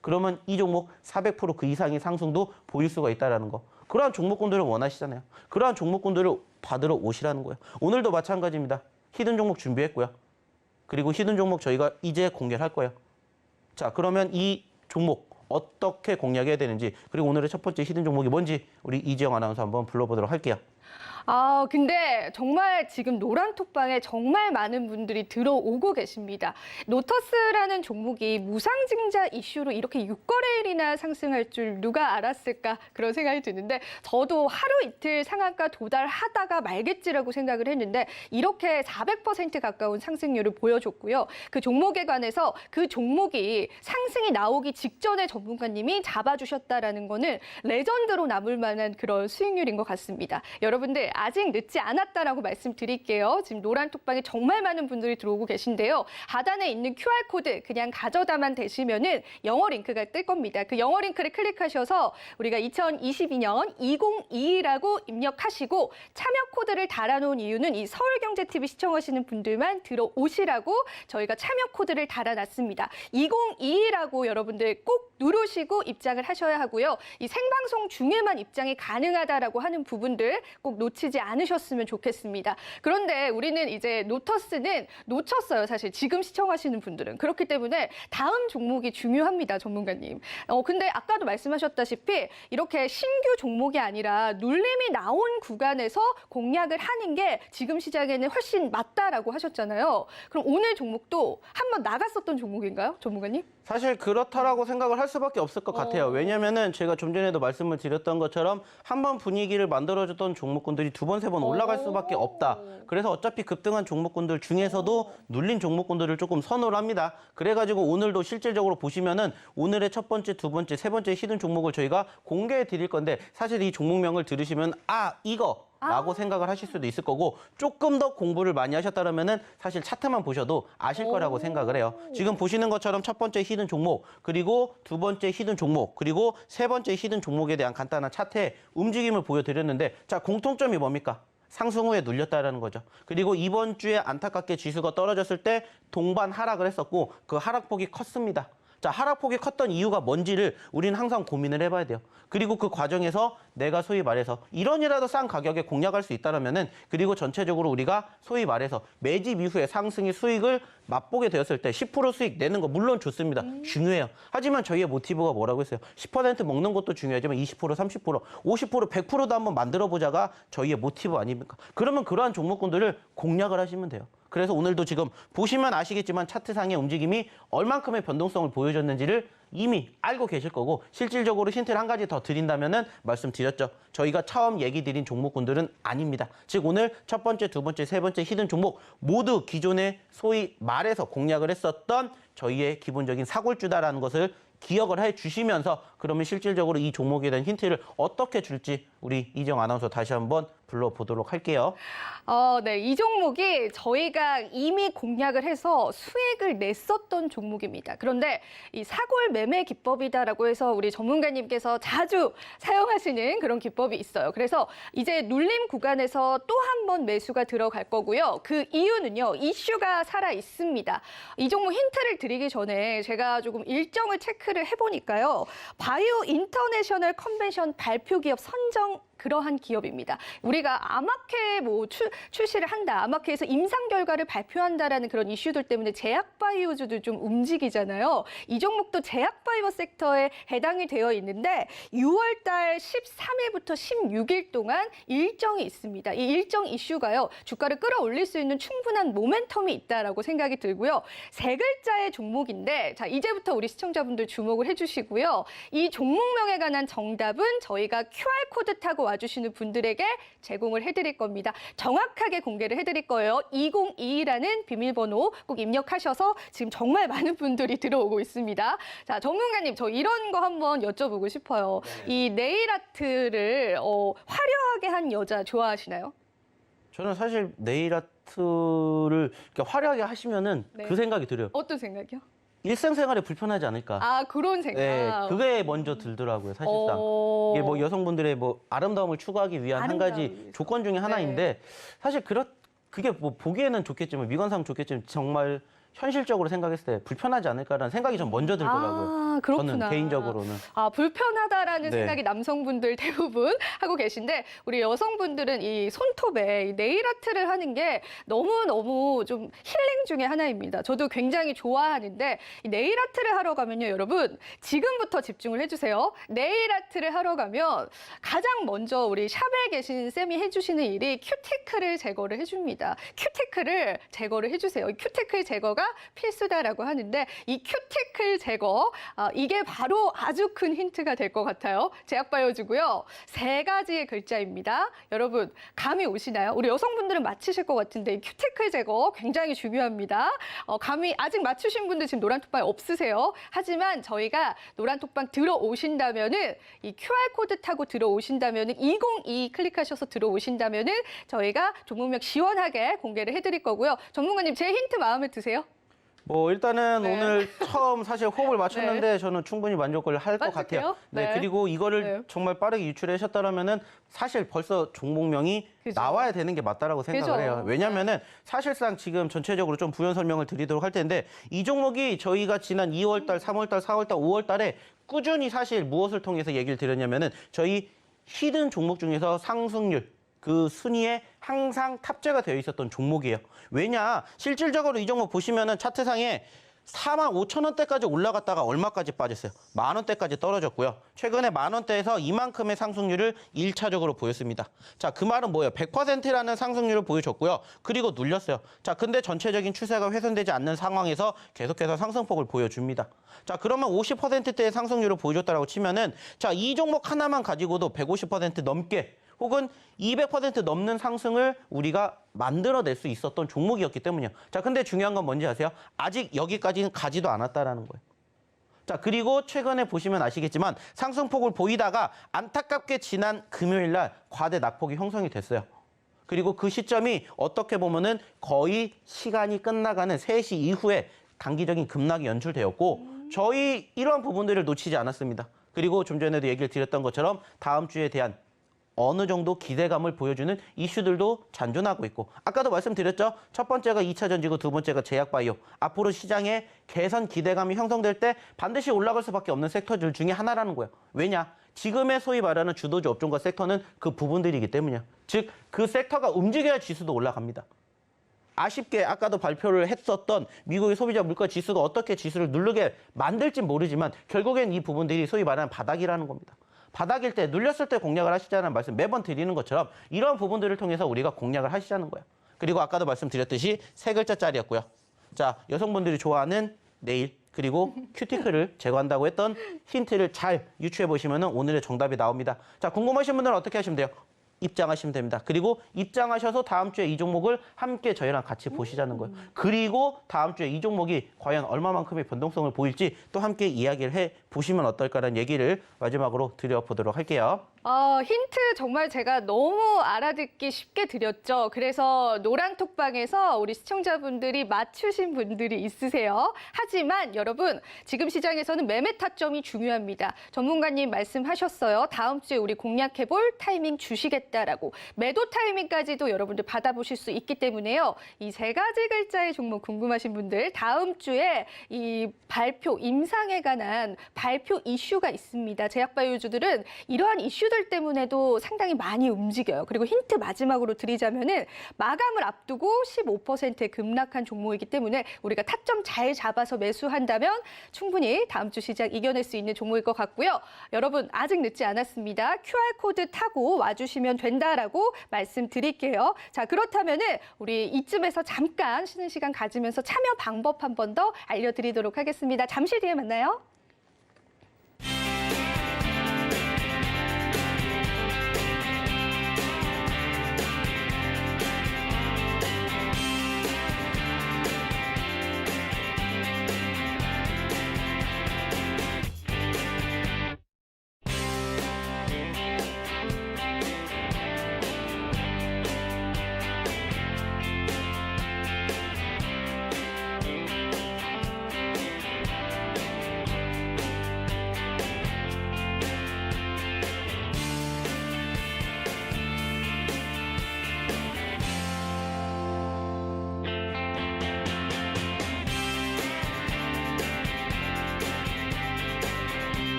그러면 이 종목 400% 그 이상의 상승도 보일 수가 있다는 거. 그러한 종목군들을 원하시잖아요. 그러한 종목군들을 받으러 오시라는 거예요. 오늘도 마찬가지입니다. 히든 종목 준비했고요. 그리고 히든 종목 저희가 이제 공개를 할 거예요. 자, 그러면 이 종목 어떻게 공략해야 되는지, 그리고 오늘의 첫 번째 히든 종목이 뭔지 우리 이지영 아나운서 한번 불러보도록 할게요. 근데 정말 지금 노란톡방에 정말 많은 분들이 들어오고 계십니다. 노터스라는 종목이 무상증자 이슈로 이렇게 6거래일이나 상승할 줄 누가 알았을까 그런 생각이 드는데 저도 하루 이틀 상한가 도달하다가 말겠지라고 생각을 했는데 이렇게 400% 가까운 상승률을 보여줬고요. 그 종목에 관해서 그 종목이 상승이 나오기 직전에 전문가님이 잡아주셨다라는 거는 레전드로 남을 만한 그런 수익률인 것 같습니다. 여러분들 아직 늦지 않았다라고 말씀드릴게요. 지금 노란톡방에 정말 많은 분들이 들어오고 계신데요. 하단에 있는 QR코드 그냥 가져다만 대시면은 영어 링크가 뜰 겁니다. 그 영어 링크를 클릭하셔서 우리가 2022년 2022라고 입력하시고 참여 코드를 달아놓은 이유는 이 서울경제TV 시청하시는 분들만 들어오시라고 저희가 참여 코드를 달아놨습니다. 2022라고 여러분들 꼭 누르시고 입장을 하셔야 하고요. 이 생방송 중에만 입장이 가능하다라고 하는 부분들 꼭 놓치지 않으셨으면 좋겠습니다. 그런데 우리는 이제 노터스는 놓쳤어요. 사실 지금 시청하시는 분들은. 그렇기 때문에 다음 종목이 중요합니다. 전문가님. 근데 아까도 말씀하셨다시피 이렇게 신규 종목이 아니라 눌림이 나온 구간에서 공략을 하는 게 지금 시장에는 훨씬 맞다라고 하셨잖아요. 그럼 오늘 종목도 한번 나갔었던 종목인가요? 전문가님? 사실 그렇다라고 생각을 할 수밖에 없을 것 같아요. 왜냐면은 제가 좀 전에도 말씀을 드렸던 것처럼 한번 분위기를 만들어줬던 종목군들이 두 번, 세 번 올라갈 수밖에 없다. 그래서 어차피 급등한 종목군들 중에서도 눌린 종목군들을 조금 선호를 합니다. 그래가지고 오늘도 실질적으로 보시면은 오늘의 첫 번째, 두 번째, 세 번째 히든 종목을 저희가 공개해 드릴 건데 사실 이 종목명을 들으시면 이거 라고 생각을 하실 수도 있을 거고 조금 더 공부를 많이 하셨다면은 사실 차트만 보셔도 아실 거라고 생각을 해요. 지금 보시는 것처럼 첫 번째 히든 종목, 그리고 두 번째 히든 종목, 그리고 세 번째 히든 종목에 대한 간단한 차트의 움직임을 보여드렸는데 자, 공통점이 뭡니까? 상승 후에 눌렸다라는 거죠. 그리고 이번 주에 안타깝게 지수가 떨어졌을 때 동반 하락을 했었고 그 하락폭이 컸습니다. 자, 하락폭이 컸던 이유가 뭔지를 우리는 항상 고민을 해봐야 돼요. 그리고 그 과정에서 내가 소위 말해서 1원이라도 싼 가격에 공략할 수 있다면은 그리고 전체적으로 우리가 소위 말해서 매집 이후에 상승의 수익을 맛보게 되었을 때 10% 수익 내는 거 물론 좋습니다. 중요해요. 하지만 저희의 모티브가 뭐라고 했어요? 10% 먹는 것도 중요하지만 20%, 30%, 50%, 100%도 한번 만들어보자가 저희의 모티브 아닙니까? 그러면 그러한 종목군들을 공략을 하시면 돼요. 그래서 오늘도 지금 보시면 아시겠지만 차트상의 움직임이 얼만큼의 변동성을 보여줬는지를 이미 알고 계실 거고 실질적으로 힌트를 한 가지 더 드린다면은 말씀드렸죠. 저희가 처음 얘기 드린 종목군들은 아닙니다. 즉 오늘 첫 번째, 두 번째, 세 번째 히든 종목 모두 기존에 소위 말해서 공략을 했었던 저희의 기본적인 사골주다라는 것을 기억을 해 주시면서 그러면 실질적으로 이 종목에 대한 힌트를 어떻게 줄지 우리 이정 아나운서 다시 한번 불러보도록 할게요. 네, 이 종목이 저희가 이미 공략을 해서 수익을 냈었던 종목입니다. 그런데 이 사골 매매 기법이다라고 해서 우리 전문가님께서 자주 사용하시는 그런 기법이 있어요. 그래서 이제 눌림 구간에서 또 한 번 매수가 들어갈 거고요. 그 이유는요, 이슈가 살아 있습니다. 이 종목 힌트를 드리기 전에 제가 조금 일정을 체크를 해보니까요. 바이오 인터내셔널 컨벤션 발표 기업 선정 그러한 기업입니다. 우리가 아마케 출시를 한다, 아마케에서 임상 결과를 발표한다라는 그런 이슈들 때문에 제약바이오주도 좀 움직이잖아요. 이 종목도 제약바이오 섹터에 해당이 되어 있는데 6월 달 13일부터 16일 동안 일정이 있습니다. 이 일정 이슈가요, 주가를 끌어올릴 수 있는 충분한 모멘텀이 있다라고 생각이 들고요. 세 글자의 종목인데 자, 이제부터 우리 시청자분들 주목을 해주시고요. 이 종목명에 관한 정답은 저희가 QR코드 타고 와주시는 분들에게 제공을 해드릴 겁니다. 정확하게 공개를 해드릴 거예요. 2022라는 비밀번호 꼭 입력하셔서 지금 정말 많은 분들이 들어오고 있습니다. 자, 전문가님, 저 이런 거 한번 여쭤보고 싶어요. 이 네일 아트를 화려하게 한 여자 좋아하시나요? 저는 사실 네일 아트를 이렇게 화려하게 하시면은 네. 그 생각이 들어요. 어떤 생각이요? 일상생활에 불편하지 않을까. 아, 그런 생각. 네, 그게 먼저 들더라고요, 사실상. 이게 뭐 여성분들의 뭐 아름다움을 추구하기 위한 한 가지 아름다움을 위해서. 조건 중에 하나인데 사실 그게 뭐 보기에는 좋겠지만 미관상 좋겠지만 정말 현실적으로 생각했을 때 불편하지 않을까라는 생각이 좀 먼저 들더라고요. 아, 그렇구나. 저는 개인적으로는. 아, 불편하다라는 네. 생각이 남성분들 대부분 하고 계신데 우리 여성분들은 이 손톱에 이 네일 아트를 하는 게 너무너무 좀 힐링 중에 하나입니다. 저도 굉장히 좋아하는데 이 네일 아트를 하러 가면요, 여러분 지금부터 집중을 해주세요. 네일 아트를 하러 가면 가장 먼저 우리 샵에 계신 쌤이 해주시는 일이 큐티클을 제거를 해줍니다. 큐티클을 제거를 해주세요. 이 큐티클 제거가 필수다라고 하는데 이 큐티클 제거 이게 바로 아주 큰 힌트가 될 것 같아요. 제약바이오주고요. 3가지의 글자입니다. 여러분 감이 오시나요? 우리 여성분들은 맞히실 것 같은데 이 큐티클 제거 굉장히 중요합니다. 감이 아직 맞추신 분들 지금 노란톡방 없으세요. 하지만 저희가 노란톡방 들어오신다면은 이 QR코드 타고 들어오신다면은 202 클릭하셔서 들어오신다면은 저희가 종목명 시원하게 공개를 해드릴 거고요. 전문가님 제 힌트 마음에 드세요? 뭐 일단은 네. 오늘 처음 사실 호흡을 맞췄는데 저는 충분히 만족을 할 것 만족해요? 같아요. 네, 네. 그리고 이거를 네. 정말 빠르게 유출하셨다라면은 사실 벌써 종목명이 그죠. 나와야 되는 게 맞다라고 생각을 그죠. 해요. 왜냐면은 사실상 지금 전체적으로 좀 부연 설명을 드리도록 할 텐데 이 종목이 저희가 지난 2월달, 3월달, 4월달, 5월달에 꾸준히 사실 무엇을 통해서 얘기를 드렸냐면은 저희 히든 종목 중에서 상승률 그 순위에 항상 탑재가 되어 있었던 종목이에요. 왜냐? 실질적으로 이 종목 보시면은 차트상에 45,000원대까지 올라갔다가 얼마까지 빠졌어요? 10,000원대까지 떨어졌고요. 최근에 10,000원대에서 이만큼의 상승률을 1차적으로 보였습니다. 자, 그 말은 뭐예요? 100%라는 상승률을 보여줬고요. 그리고 눌렸어요. 자, 근데 전체적인 추세가 훼손되지 않는 상황에서 계속해서 상승폭을 보여줍니다. 자, 그러면 50%대의 상승률을 보여줬다라고 치면은 자, 이 종목 하나만 가지고도 150% 넘게 혹은 200% 넘는 상승을 우리가 만들어낼 수 있었던 종목이었기 때문이에요. 자, 근데 중요한 건 뭔지 아세요? 아직 여기까지는 가지도 않았다라는 거예요. 자, 그리고 최근에 보시면 아시겠지만 상승폭을 보이다가 안타깝게 지난 금요일 날 과대 낙폭이 형성이 됐어요. 그리고 그 시점이 어떻게 보면은 거의 시간이 끝나가는 3시 이후에 단기적인 급락이 연출되었고 저희 이런 부분들을 놓치지 않았습니다. 그리고 좀 전에도 얘기를 드렸던 것처럼 다음 주에 대한 어느 정도 기대감을 보여주는 이슈들도 잔존하고 있고 아까도 말씀드렸죠. 첫 번째가 2차 전지고 두 번째가 제약바이오. 앞으로 시장에 개선 기대감이 형성될 때 반드시 올라갈 수밖에 없는 섹터들 중에 하나라는 거예요. 왜냐? 지금의 소위 말하는 주도주 업종과 섹터는 그 부분들이기 때문이에요. 즉, 그 섹터가 움직여야 지수도 올라갑니다. 아쉽게 아까도 발표를 했었던 미국의 소비자 물가 지수가 어떻게 지수를 누르게 만들진 모르지만 결국엔 이 부분들이 소위 말하는 바닥이라는 겁니다. 바닥일 때 눌렸을 때 공략을 하시자는 말씀 매번 드리는 것처럼 이런 부분들을 통해서 우리가 공략을 하시자는 거예요. 그리고 아까도 말씀드렸듯이 3글자짜리였고요. 자, 여성분들이 좋아하는 네일 그리고 큐티클을 제거한다고 했던 힌트를 잘 유추해 보시면 오늘의 정답이 나옵니다. 자, 궁금하신 분들은 어떻게 하시면 돼요? 입장하시면 됩니다. 그리고 입장하셔서 다음 주에 이 종목을 함께 저희랑 같이 보시자는 거예요. 그리고 다음 주에 이 종목이 과연 얼마만큼의 변동성을 보일지 또 함께 이야기를 해 보시면 어떨까라는 얘기를 마지막으로 드려보도록 할게요. 힌트 정말 제가 너무 알아듣기 쉽게 드렸죠. 그래서 노란톡방에서 우리 시청자분들이 맞추신 분들이 있으세요. 하지만 여러분, 지금 시장에서는 매매 타점이 중요합니다. 전문가님 말씀하셨어요. 다음 주에 우리 공략해볼 타이밍 주시겠다라고. 매도 타이밍까지도 여러분들 받아보실 수 있기 때문에요. 이 3가지 글자의 종목 궁금하신 분들 다음 주에 이 발표, 임상에 관한 발표 이슈가 있습니다. 제약바이오주들은 이러한 이슈들 때문에도 상당히 많이 움직여요. 그리고 힌트 마지막으로 드리자면은 마감을 앞두고 15% 급락한 종목이기 때문에 우리가 타점 잘 잡아서 매수한다면 충분히 다음 주 시장 이겨낼 수 있는 종목일 것 같고요. 여러분 아직 늦지 않았습니다. QR코드 타고 와주시면 된다라고 말씀드릴게요. 자, 그렇다면은 우리 이쯤에서 잠깐 쉬는 시간 가지면서 참여 방법 한 번 더 알려드리도록 하겠습니다. 잠시 뒤에 만나요.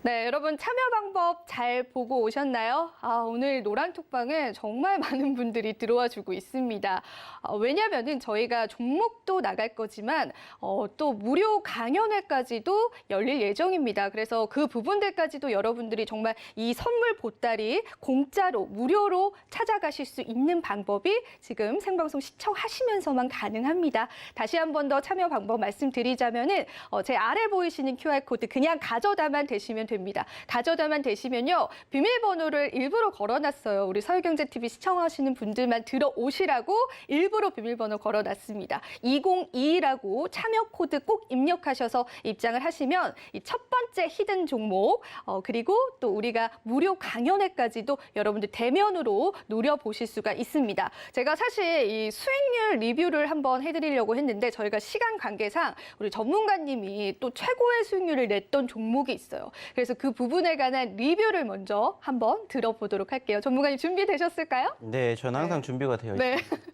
네, 여러분 참여 방법 잘 보고 오셨나요? 오늘 노란톡방에 정말 많은 분들이 들어와 주고 있습니다. 왜냐면은 저희가 종목도 나갈 거지만 또 무료 강연회까지도 열릴 예정입니다. 그래서 그 부분들까지도 여러분들이 정말 이 선물 보따리 공짜로 무료로 찾아가실 수 있는 방법이 지금 생방송 시청하시면서만 가능합니다. 다시 한 번 더 참여 방법 말씀드리자면은 제 아래 보이시는 QR코드 그냥 가져다만 되시면 됩니다. 가져다만 되시면요. 비밀번호를 일부러 걸어놨어요. 우리 서울경제TV 시청하시는 분들만 들어오시라고 일부러 비밀번호 걸어놨습니다. 2022라고 참여 코드 꼭 입력하셔서 입장을 하시면 이 첫 번째 히든 종목 그리고 또 우리가 무료 강연회까지도 여러분들 대면으로 누려보실 수가 있습니다. 제가 사실 이 수익률 리뷰를 한번 해드리려고 했는데 저희가 시간 관계상 우리 전문가님이 또 최고의 수익률을 냈던 종목이 있어요. 그래서 그 부분에 관한 리뷰를 먼저 한번 들어보도록 할게요. 전문가님 준비되셨을까요? 네, 저는 항상 준비가 되어 있습니다. 네.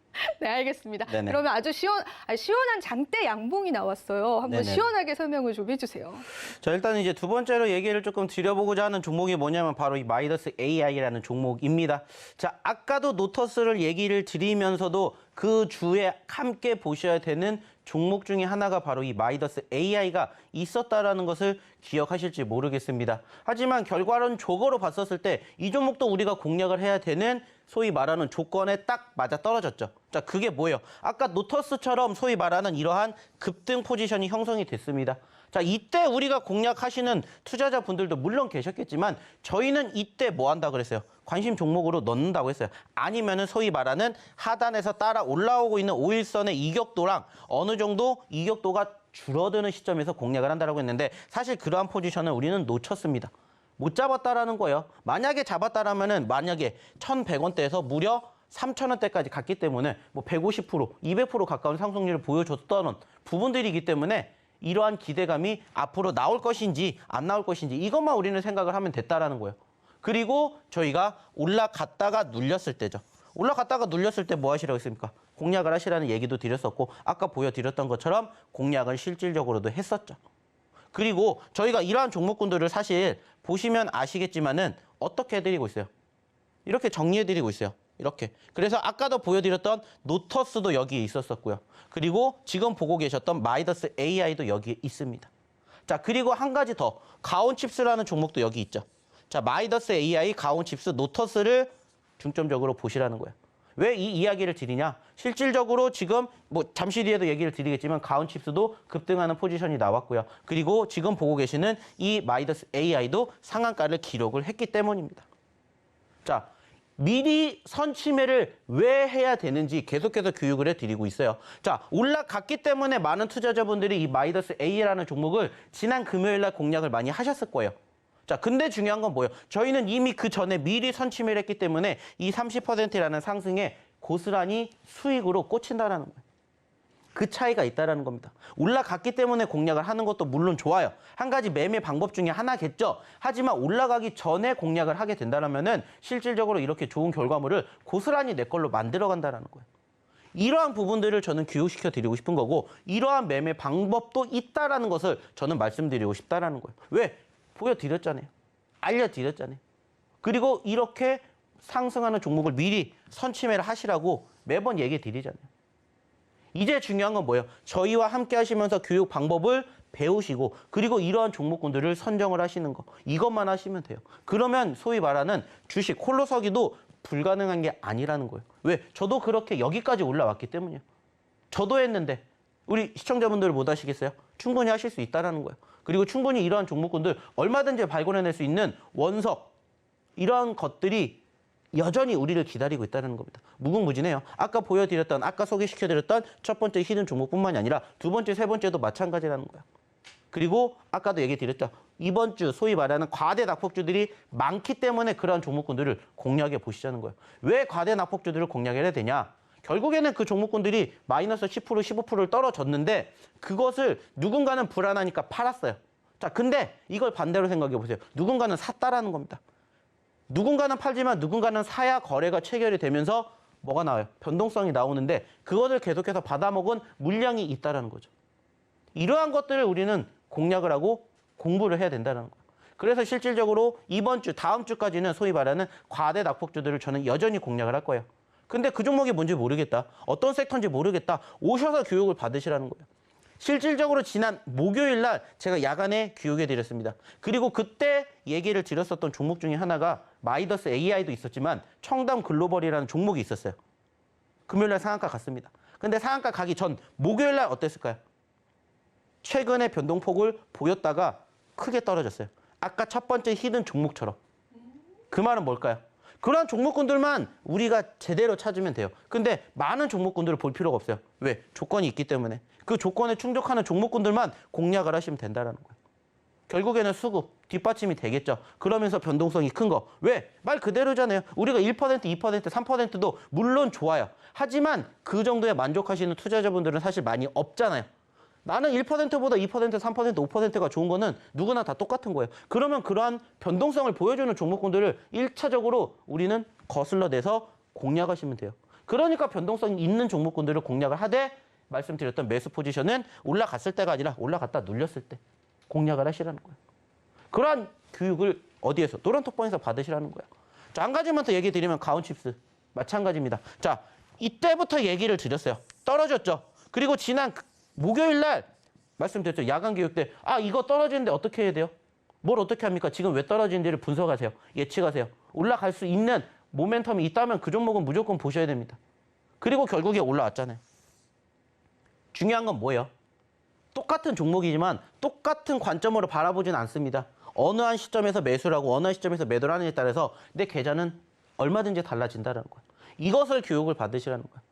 네, 알겠습니다. 네네. 그러면 아주 시원한 장대 양봉이 나왔어요. 한번 네네. 시원하게 설명을 좀 해주세요. 자, 일단 이제 두 번째로 얘기를 조금 드려보고자 하는 종목이 뭐냐면 바로 이 마이더스 AI라는 종목입니다. 자, 아까도 노터스를 얘기를 드리면서도 그 주에 함께 보셔야 되는 종목 중에 하나가 바로 이 마이더스 AI가 있었다라는 것을 기억하실지 모르겠습니다. 하지만 결과론적으로 봤었을 때 이 종목도 우리가 공략을 해야 되는 소위 말하는 조건에 딱 맞아 떨어졌죠. 자, 그게 뭐예요? 아까 노터스처럼 소위 말하는 이러한 급등 포지션이 형성이 됐습니다. 자, 이때 우리가 공략하시는 투자자분들도 물론 계셨겠지만 저희는 이때 뭐 한다 그랬어요? 관심 종목으로 넣는다고 했어요. 아니면은 소위 말하는 하단에서 따라 올라오고 있는 5일선의 이격도랑 어느 정도 이격도가 줄어드는 시점에서 공략을 한다고 했는데 사실 그러한 포지션을 우리는 놓쳤습니다. 못 잡았다라는 거예요. 만약에 잡았다라면은 만약에 1,100원대에서 무려 3,000원대까지 갔기 때문에 뭐 150%, 200% 가까운 상승률을 보여줬던 부분들이기 때문에 이러한 기대감이 앞으로 나올 것인지 안 나올 것인지 이것만 우리는 생각을 하면 됐다라는 거예요. 그리고 저희가 올라갔다가 눌렸을 때죠. 올라갔다가 눌렸을 때 뭐 하시라고 했습니까? 공략을 하시라는 얘기도 드렸었고 아까 보여드렸던 것처럼 공략을 실질적으로도 했었죠. 그리고 저희가 이러한 종목군들을 사실 보시면 아시겠지만은 어떻게 해드리고 있어요? 이렇게 정리해드리고 있어요. 이렇게. 그래서 아까도 보여드렸던 노터스도 여기에 있었었고요. 그리고 지금 보고 계셨던 마이더스 AI도 여기에 있습니다. 자, 그리고 한 가지 더. 가온칩스라는 종목도 여기 있죠. 자, 마이더스 AI, 가온칩스, 노터스를 중점적으로 보시라는 거예요. 왜 이 이야기를 드리냐? 실질적으로 지금 뭐 잠시 뒤에도 얘기를 드리겠지만 가온칩스도 급등하는 포지션이 나왔고요. 그리고 지금 보고 계시는 이 마이더스 AI도 상한가를 기록을 했기 때문입니다. 자, 미리 선침해를 왜 해야 되는지 계속해서 교육을 해드리고 있어요. 자, 올라갔기 때문에 많은 투자자분들이 이 마이더스 A라는 종목을 지난 금요일 날 공략을 많이 하셨을 거예요. 자, 근데 중요한 건 뭐예요? 저희는 이미 그 전에 미리 선침해를 했기 때문에 이 30%라는 상승에 고스란히 수익으로 꽂힌다는 거예요. 그 차이가 있다는 겁니다. 올라갔기 때문에 공략을 하는 것도 물론 좋아요. 한 가지 매매 방법 중에 하나겠죠. 하지만 올라가기 전에 공략을 하게 된다면 실질적으로 이렇게 좋은 결과물을 고스란히 내 걸로 만들어간다는 거예요. 이러한 부분들을 저는 교육시켜 드리고 싶은 거고 이러한 매매 방법도 있다는 것을 저는 말씀드리고 싶다는 거예요. 왜? 보여드렸잖아요. 알려드렸잖아요. 그리고 이렇게 상승하는 종목을 미리 선침해를 하시라고 매번 얘기 드리잖아요. 이제 중요한 건 뭐예요? 저희와 함께 하시면서 교육 방법을 배우시고 그리고 이러한 종목군들을 선정을 하시는 거. 이것만 하시면 돼요. 그러면 소위 말하는 주식 홀로 서기도 불가능한 게 아니라는 거예요. 왜? 저도 그렇게 여기까지 올라왔기 때문이에요. 저도 했는데 우리 시청자분들 못 하시겠어요? 충분히 하실 수 있다는 거예요. 그리고 충분히 이러한 종목군들 얼마든지 발굴해낼 수 있는 원석 이러한 것들이 여전히 우리를 기다리고 있다는 겁니다. 무궁무진해요. 아까 보여드렸던, 아까 소개시켜드렸던 첫 번째 히든 종목뿐만이 아니라 두 번째, 세 번째도 마찬가지라는 거예요. 그리고 아까도 얘기 드렸죠. 이번 주 소위 말하는 과대 낙폭주들이 많기 때문에 그러한 종목군들을 공략해 보시자는 거예요. 왜 과대 낙폭주들을 공략해야 되냐? 결국에는 그 종목군들이 마이너스 10%, 15%를 떨어졌는데 그것을 누군가는 불안하니까 팔았어요. 자, 근데 이걸 반대로 생각해 보세요. 누군가는 샀다라는 겁니다. 누군가는 팔지만 누군가는 사야 거래가 체결이 되면서 뭐가 나와요? 변동성이 나오는데 그것을 계속해서 받아먹은 물량이 있다는 거죠. 이러한 것들을 우리는 공략을 하고 공부를 해야 된다는 거예요. 그래서 실질적으로 이번 주, 다음 주까지는 소위 말하는 과대 낙폭주들을 저는 여전히 공략을 할 거예요. 근데 그 종목이 뭔지 모르겠다. 어떤 섹터인지 모르겠다. 오셔서 교육을 받으시라는 거예요. 실질적으로 지난 목요일 날 제가 야간에 교육해 드렸습니다. 그리고 그때 얘기를 드렸었던 종목 중에 하나가 마이더스 AI도 있었지만 청담 글로벌이라는 종목이 있었어요. 금요일 날 상한가 갔습니다. 근데 상한가 가기 전 목요일 날 어땠을까요? 최근에 변동폭을 보였다가 크게 떨어졌어요. 아까 첫 번째 히든 종목처럼. 그 말은 뭘까요? 그러한 종목군들만 우리가 제대로 찾으면 돼요. 근데 많은 종목군들을 볼 필요가 없어요. 왜? 조건이 있기 때문에. 그 조건에 충족하는 종목군들만 공략을 하시면 된다는 거예요. 결국에는 수급, 뒷받침이 되겠죠. 그러면서 변동성이 큰 거. 왜? 말 그대로잖아요. 우리가 1%, 2%, 3%도 물론 좋아요. 하지만 그 정도에 만족하시는 투자자분들은 사실 많이 없잖아요. 나는 1%보다 2%, 3%, 5%가 좋은 거는 누구나 다 똑같은 거예요. 그러면 그러한 변동성을 보여주는 종목군들을 1차적으로 우리는 거슬러내서 공략하시면 돼요. 그러니까 변동성 있는 종목군들을 공략을 하되 말씀드렸던 매수 포지션은 올라갔을 때가 아니라 올라갔다 눌렸을 때 공략을 하시라는 거예요. 그러한 교육을 어디에서? 노란톡방에서 받으시라는 거예요. 자, 한 가지만 더 얘기 드리면 가온칩스 마찬가지입니다. 자, 이때부터 얘기를 드렸어요. 떨어졌죠. 그리고 지난 목요일 날 말씀드렸죠. 야간 교육 때 이거 떨어지는데 어떻게 해야 돼요? 뭘 어떻게 합니까? 지금 왜 떨어지는지를 분석하세요. 예측하세요. 올라갈 수 있는 모멘텀이 있다면 그 종목은 무조건 보셔야 됩니다. 그리고 결국에 올라왔잖아요. 중요한 건 뭐예요? 똑같은 종목이지만 똑같은 관점으로 바라보진 않습니다. 어느 한 시점에서 매수를 하고 어느 한 시점에서 매도를 하느냐에 따라서 내 계좌는 얼마든지 달라진다는 거예요. 이것을 교육을 받으시라는 거예요.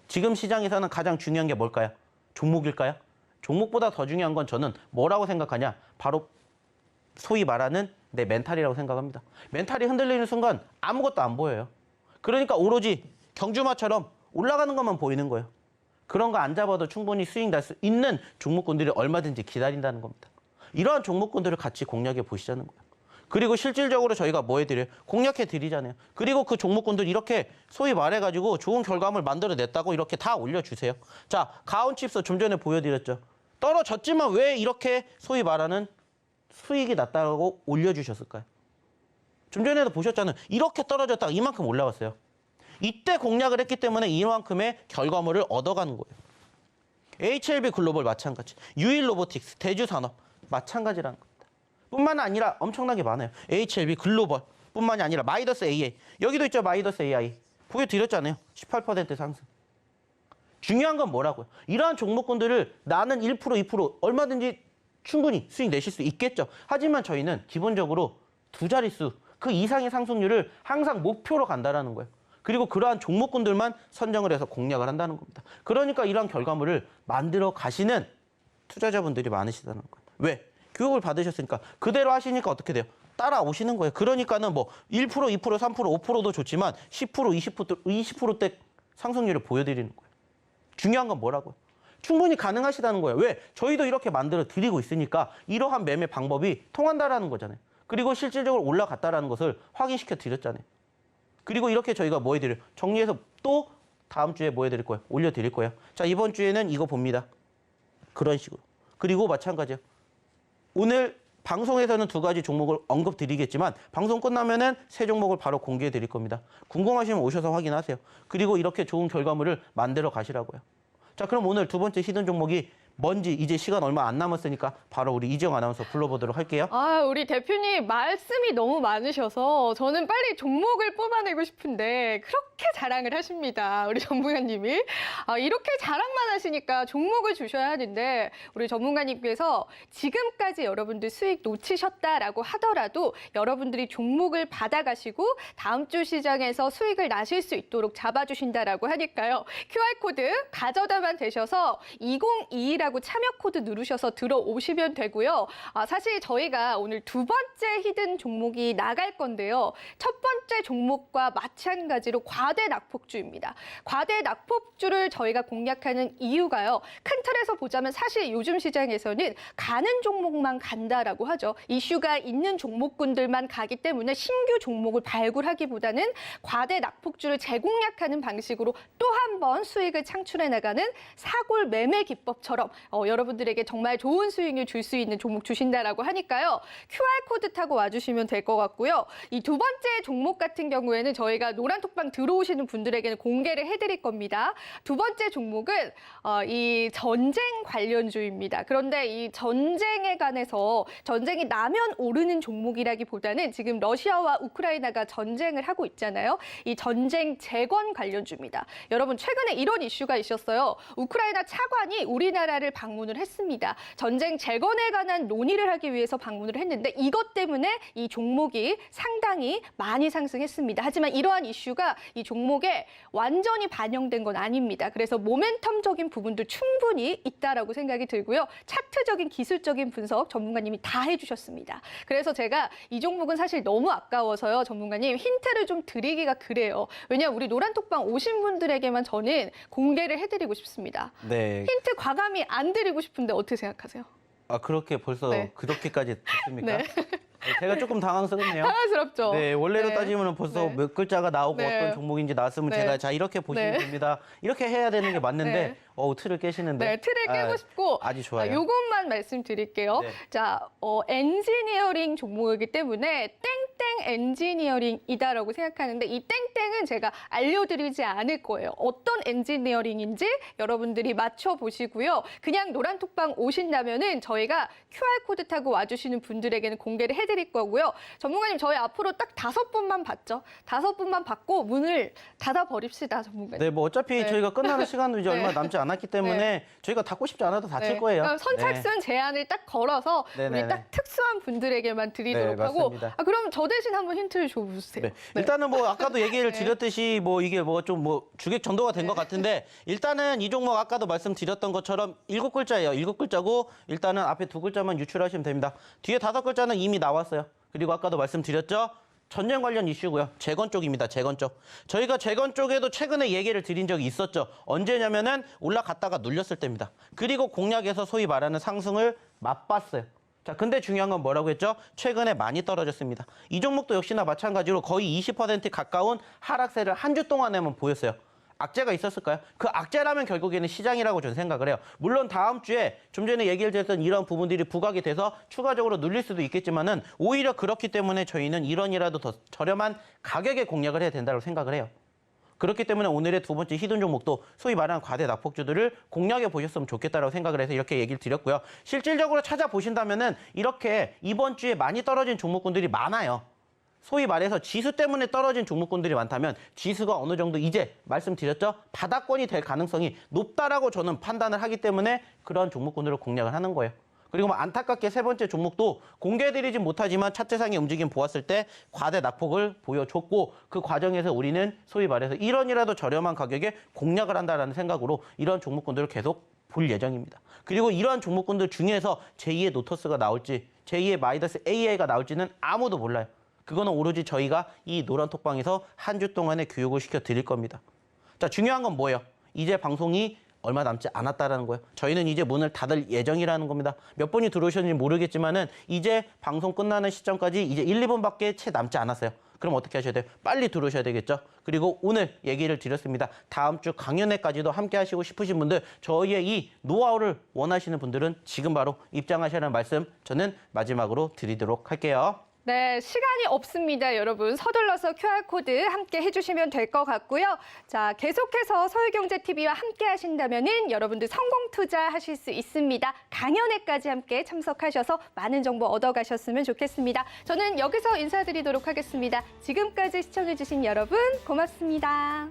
지금 시장에서는 가장 중요한 게 뭘까요? 종목일까요? 종목보다 더 중요한 건 저는 뭐라고 생각하냐? 바로 소위 말하는 내 멘탈이라고 생각합니다. 멘탈이 흔들리는 순간 아무것도 안 보여요. 그러니까 오로지 경주마처럼 올라가는 것만 보이는 거예요. 그런 거 안 잡아도 충분히 수익 날 수 있는 종목군들이 얼마든지 기다린다는 겁니다. 이러한 종목군들을 같이 공략해 보시자는 거예요. 그리고 실질적으로 저희가 뭐 해드려요? 공략해 드리잖아요. 그리고 그 종목군들 이렇게 소위 말해가지고 좋은 결과물 만들어냈다고 이렇게 다 올려주세요. 자, 가온칩스 좀 전에 보여드렸죠. 떨어졌지만 왜 이렇게 소위 말하는 수익이 났다고 올려주셨을까요? 좀 전에도 보셨잖아요. 이렇게 떨어졌다가 이만큼 올라왔어요. 이때 공략을 했기 때문에 이만큼의 결과물을 얻어가는 거예요. HLB 글로벌 마찬가지. 유일로보틱스, 대주산업 마찬가지라는 겁니다. 뿐만 아니라 엄청나게 많아요. HLB 글로벌 뿐만이 아니라 마이더스 AA. 여기도 있죠. 마이더스 AI. 보여드렸잖아요. 18% 상승. 중요한 건 뭐라고요? 이러한 종목군들을 나는 1%, 2% 얼마든지 충분히 수익 내실 수 있겠죠. 하지만 저희는 기본적으로 두 자릿수, 그 이상의 상승률을 항상 목표로 간다라는 거예요. 그리고 그러한 종목군들만 선정을 해서 공략을 한다는 겁니다. 그러니까 이러한 결과물을 만들어 가시는 투자자분들이 많으시다는 거예요. 왜? 교육을 받으셨으니까 그대로 하시니까 어떻게 돼요? 따라오시는 거예요. 그러니까는 뭐 1%, 2%, 3%, 5%도 좋지만 10%, 20%대 상승률을 보여드리는 거예요. 중요한 건 뭐라고요? 충분히 가능하시다는 거예요. 왜? 저희도 이렇게 만들어 드리고 있으니까 이러한 매매 방법이 통한다라는 거잖아요. 그리고 실질적으로 올라갔다라는 것을 확인시켜 드렸잖아요. 그리고 이렇게 저희가 뭐 해드려요? 정리해서 또 다음 주에 뭐 해드릴 거예요? 올려드릴 거예요. 자, 이번 주에는 이거 봅니다. 그런 식으로. 그리고 마찬가지예요. 오늘 방송에서는 두 가지 종목을 언급드리겠지만 방송 끝나면은 세 종목을 바로 공개해 드릴 겁니다. 궁금하시면 오셔서 확인하세요. 그리고 이렇게 좋은 결과물을 만들어 가시라고요. 자, 그럼 오늘 두 번째 히든 종목이 뭔지 이제 시간 얼마 안 남았으니까 바로 우리 이지영 아나운서 불러보도록 할게요. 우리 대표님 말씀이 너무 많으셔서 저는 빨리 종목을 뽑아내고 싶은데 그렇게 자랑을 하십니다. 우리 전문가님이. 이렇게 자랑만 하시니까 종목을 주셔야 하는데 우리 전문가님께서 지금까지 여러분들 수익 놓치셨다라고 하더라도 여러분들이 종목을 받아가시고 다음 주 시장에서 수익을 나실 수 있도록 잡아주신다라고 하니까요. QR코드 가져다만 되셔서 2022라고 참여 코드 누르셔서 들어오시면 되고요. 사실 저희가 오늘 두 번째 히든 종목이 나갈 건데요. 첫 번째 종목과 마찬가지로 과대 낙폭주입니다. 과대 낙폭주를 저희가 공략하는 이유가요. 큰 틀에서 보자면 사실 요즘 시장에서는 가는 종목만 간다라고 하죠. 이슈가 있는 종목군들만 가기 때문에 신규 종목을 발굴하기보다는 과대 낙폭주를 재공략하는 방식으로 또 한 번 수익을 창출해 나가는 사골 매매 기법처럼 여러분들에게 정말 좋은 수익률 줄 수 있는 종목 주신다라고 하니까요. QR코드 타고 와주시면 될 것 같고요. 이 두 번째 종목 같은 경우에는 저희가 노란톡방 들어오시는 분들에게는 공개를 해드릴 겁니다. 두 번째 종목은 이 전쟁 관련주입니다. 그런데 이 전쟁에 관해서 전쟁이 나면 오르는 종목이라기보다는 지금 러시아와 우크라이나가 전쟁을 하고 있잖아요. 이 전쟁 재건 관련주입니다. 여러분 최근에 이런 이슈가 있었어요. 우크라이나 차관이 우리나라를 방문을 했습니다. 전쟁 재건에 관한 논의를 하기 위해서 방문을 했는데 이것 때문에 이 종목이 상당히 많이 상승했습니다. 하지만 이러한 이슈가 이 종목에 완전히 반영된 건 아닙니다. 그래서 모멘텀적인 부분도 충분히 있다라고 생각이 들고요. 차트적인 기술적인 분석 전문가님이 다 해주셨습니다. 그래서 제가 이 종목은 사실 너무 아까워서요. 전문가님 힌트를 좀 드리기가 그래요. 왜냐하면 우리 노란톡방 오신 분들에게만 저는 공개를 해드리고 싶습니다. 네. 힌트 과감히 안 드리고 싶은데 어떻게 생각하세요? 아, 그렇게 벌써 네. 그렇게까지 됐습니까? 네. 제가 조금 당황스럽네요. 당황스럽죠? 네, 원래로 네. 따지면 벌써 네. 몇 글자가 나오고 네. 어떤 종목인지 나왔으면 네. 제가 자 이렇게 보시면 네. 됩니다. 이렇게 해야 되는 게 맞는데 네. 틀을 깨시는데. 네, 틀을 깨고 싶고 아주 좋아요. 요것만 말씀드릴게요. 네. 자, 엔지니어링 종목이기 때문에 땡땡 엔지니어링이다라고 생각하는데 이 땡땡은 제가 알려드리지 않을 거예요. 어떤 엔지니어링인지 여러분들이 맞춰보시고요. 그냥 노란톡방 오신다면은 저희가 QR코드 타고 와주시는 분들에게는 공개를 해드릴 거고요. 전문가님, 저희 앞으로 딱 5분만 받죠. 5분만 받고 문을 닫아버립시다, 전문가님. 네, 뭐 어차피 네. 저희가 끝나는 시간도 이제 네. 얼마 남지 않았기 때문에 저희가 닫고 싶지 않아도 닫힐 네. 거예요. 그럼 선착순 제한을 딱 걸어서 네네네. 우리 딱 특수한 분들에게만 드리도록 네, 하고 맞습니다. 그럼 저 대신 한번 힌트를 줘주세요. 네. 일단은 뭐 아까도 얘기를 네. 드렸듯이 뭐 이게 뭐 좀 뭐 주객 전도가 된 것 같은데 일단은 이 종목 아까도 말씀드렸던 것처럼 7글자예요. 7글자고 일단은 앞에 2글자만 유출하시면 됩니다. 뒤에 5글자는 이미 나왔어요. 그리고 아까도 말씀드렸죠. 전쟁 관련 이슈고요. 재건 쪽입니다. 재건 쪽. 저희가 재건 쪽에도 최근에 얘기를 드린 적이 있었죠. 언제냐면은 올라갔다가 눌렸을 때입니다. 그리고 공략에서 소위 말하는 상승을 맛봤어요. 자, 근데 중요한 건 뭐라고 했죠? 최근에 많이 떨어졌습니다. 이 종목도 역시나 마찬가지로 거의 20% 가까운 하락세를 한 주 동안에만 보였어요. 악재가 있었을까요? 그 악재라면 결국에는 시장이라고 저는 생각을 해요. 물론 다음 주에 좀 전에 얘기를 드렸던 이런 부분들이 부각이 돼서 추가적으로 눌릴 수도 있겠지만은 오히려 그렇기 때문에 저희는 이런이라도 더 저렴한 가격에 공략을 해야 된다고 생각을 해요. 그렇기 때문에 오늘의 두 번째 히든 종목도 소위 말하는 과대 낙폭주들을 공략해 보셨으면 좋겠다라고 생각을 해서 이렇게 얘기를 드렸고요. 실질적으로 찾아보신다면은 이렇게 이번 주에 많이 떨어진 종목군들이 많아요. 소위 말해서 지수 때문에 떨어진 종목군들이 많다면 지수가 어느 정도 이제 말씀드렸죠? 바닥권이 될 가능성이 높다라고 저는 판단을 하기 때문에 그런 종목군들을 공략을 하는 거예요. 그리고 뭐 안타깝게 세 번째 종목도 공개해드리진 못하지만 차트상의 움직임 보았을 때 과대 낙폭을 보여줬고 그 과정에서 우리는 소위 말해서 이런이라도 저렴한 가격에 공략을 한다는 생각으로 이런 종목군들을 계속 볼 예정입니다. 그리고 이러한 종목군들 중에서 제2의 노터스가 나올지 제2의 마이더스 AI가 나올지는 아무도 몰라요. 그거는 오로지 저희가 이 노란톡방에서 한 주 동안의 교육을 시켜드릴 겁니다. 자, 중요한 건 뭐예요? 이제 방송이 얼마 남지 않았다라는 거예요. 저희는 이제 문을 닫을 예정이라는 겁니다. 몇 분이 들어오셨는지 모르겠지만은 이제 방송 끝나는 시점까지 이제 1, 2분밖에 채 남지 않았어요. 그럼 어떻게 하셔야 돼요? 빨리 들어오셔야 되겠죠? 그리고 오늘 얘기를 드렸습니다. 다음 주 강연회까지도 함께 하시고 싶으신 분들, 저희의 이 노하우를 원하시는 분들은 지금 바로 입장하시라는 말씀 저는 마지막으로 드리도록 할게요. 네, 시간이 없습니다, 여러분. 서둘러서 QR코드 함께 해주시면 될 것 같고요. 자, 계속해서 서울경제TV와 함께 하신다면은 여러분들 성공 투자하실 수 있습니다. 강연회까지 함께 참석하셔서 많은 정보 얻어가셨으면 좋겠습니다. 저는 여기서 인사드리도록 하겠습니다. 지금까지 시청해주신 여러분 고맙습니다.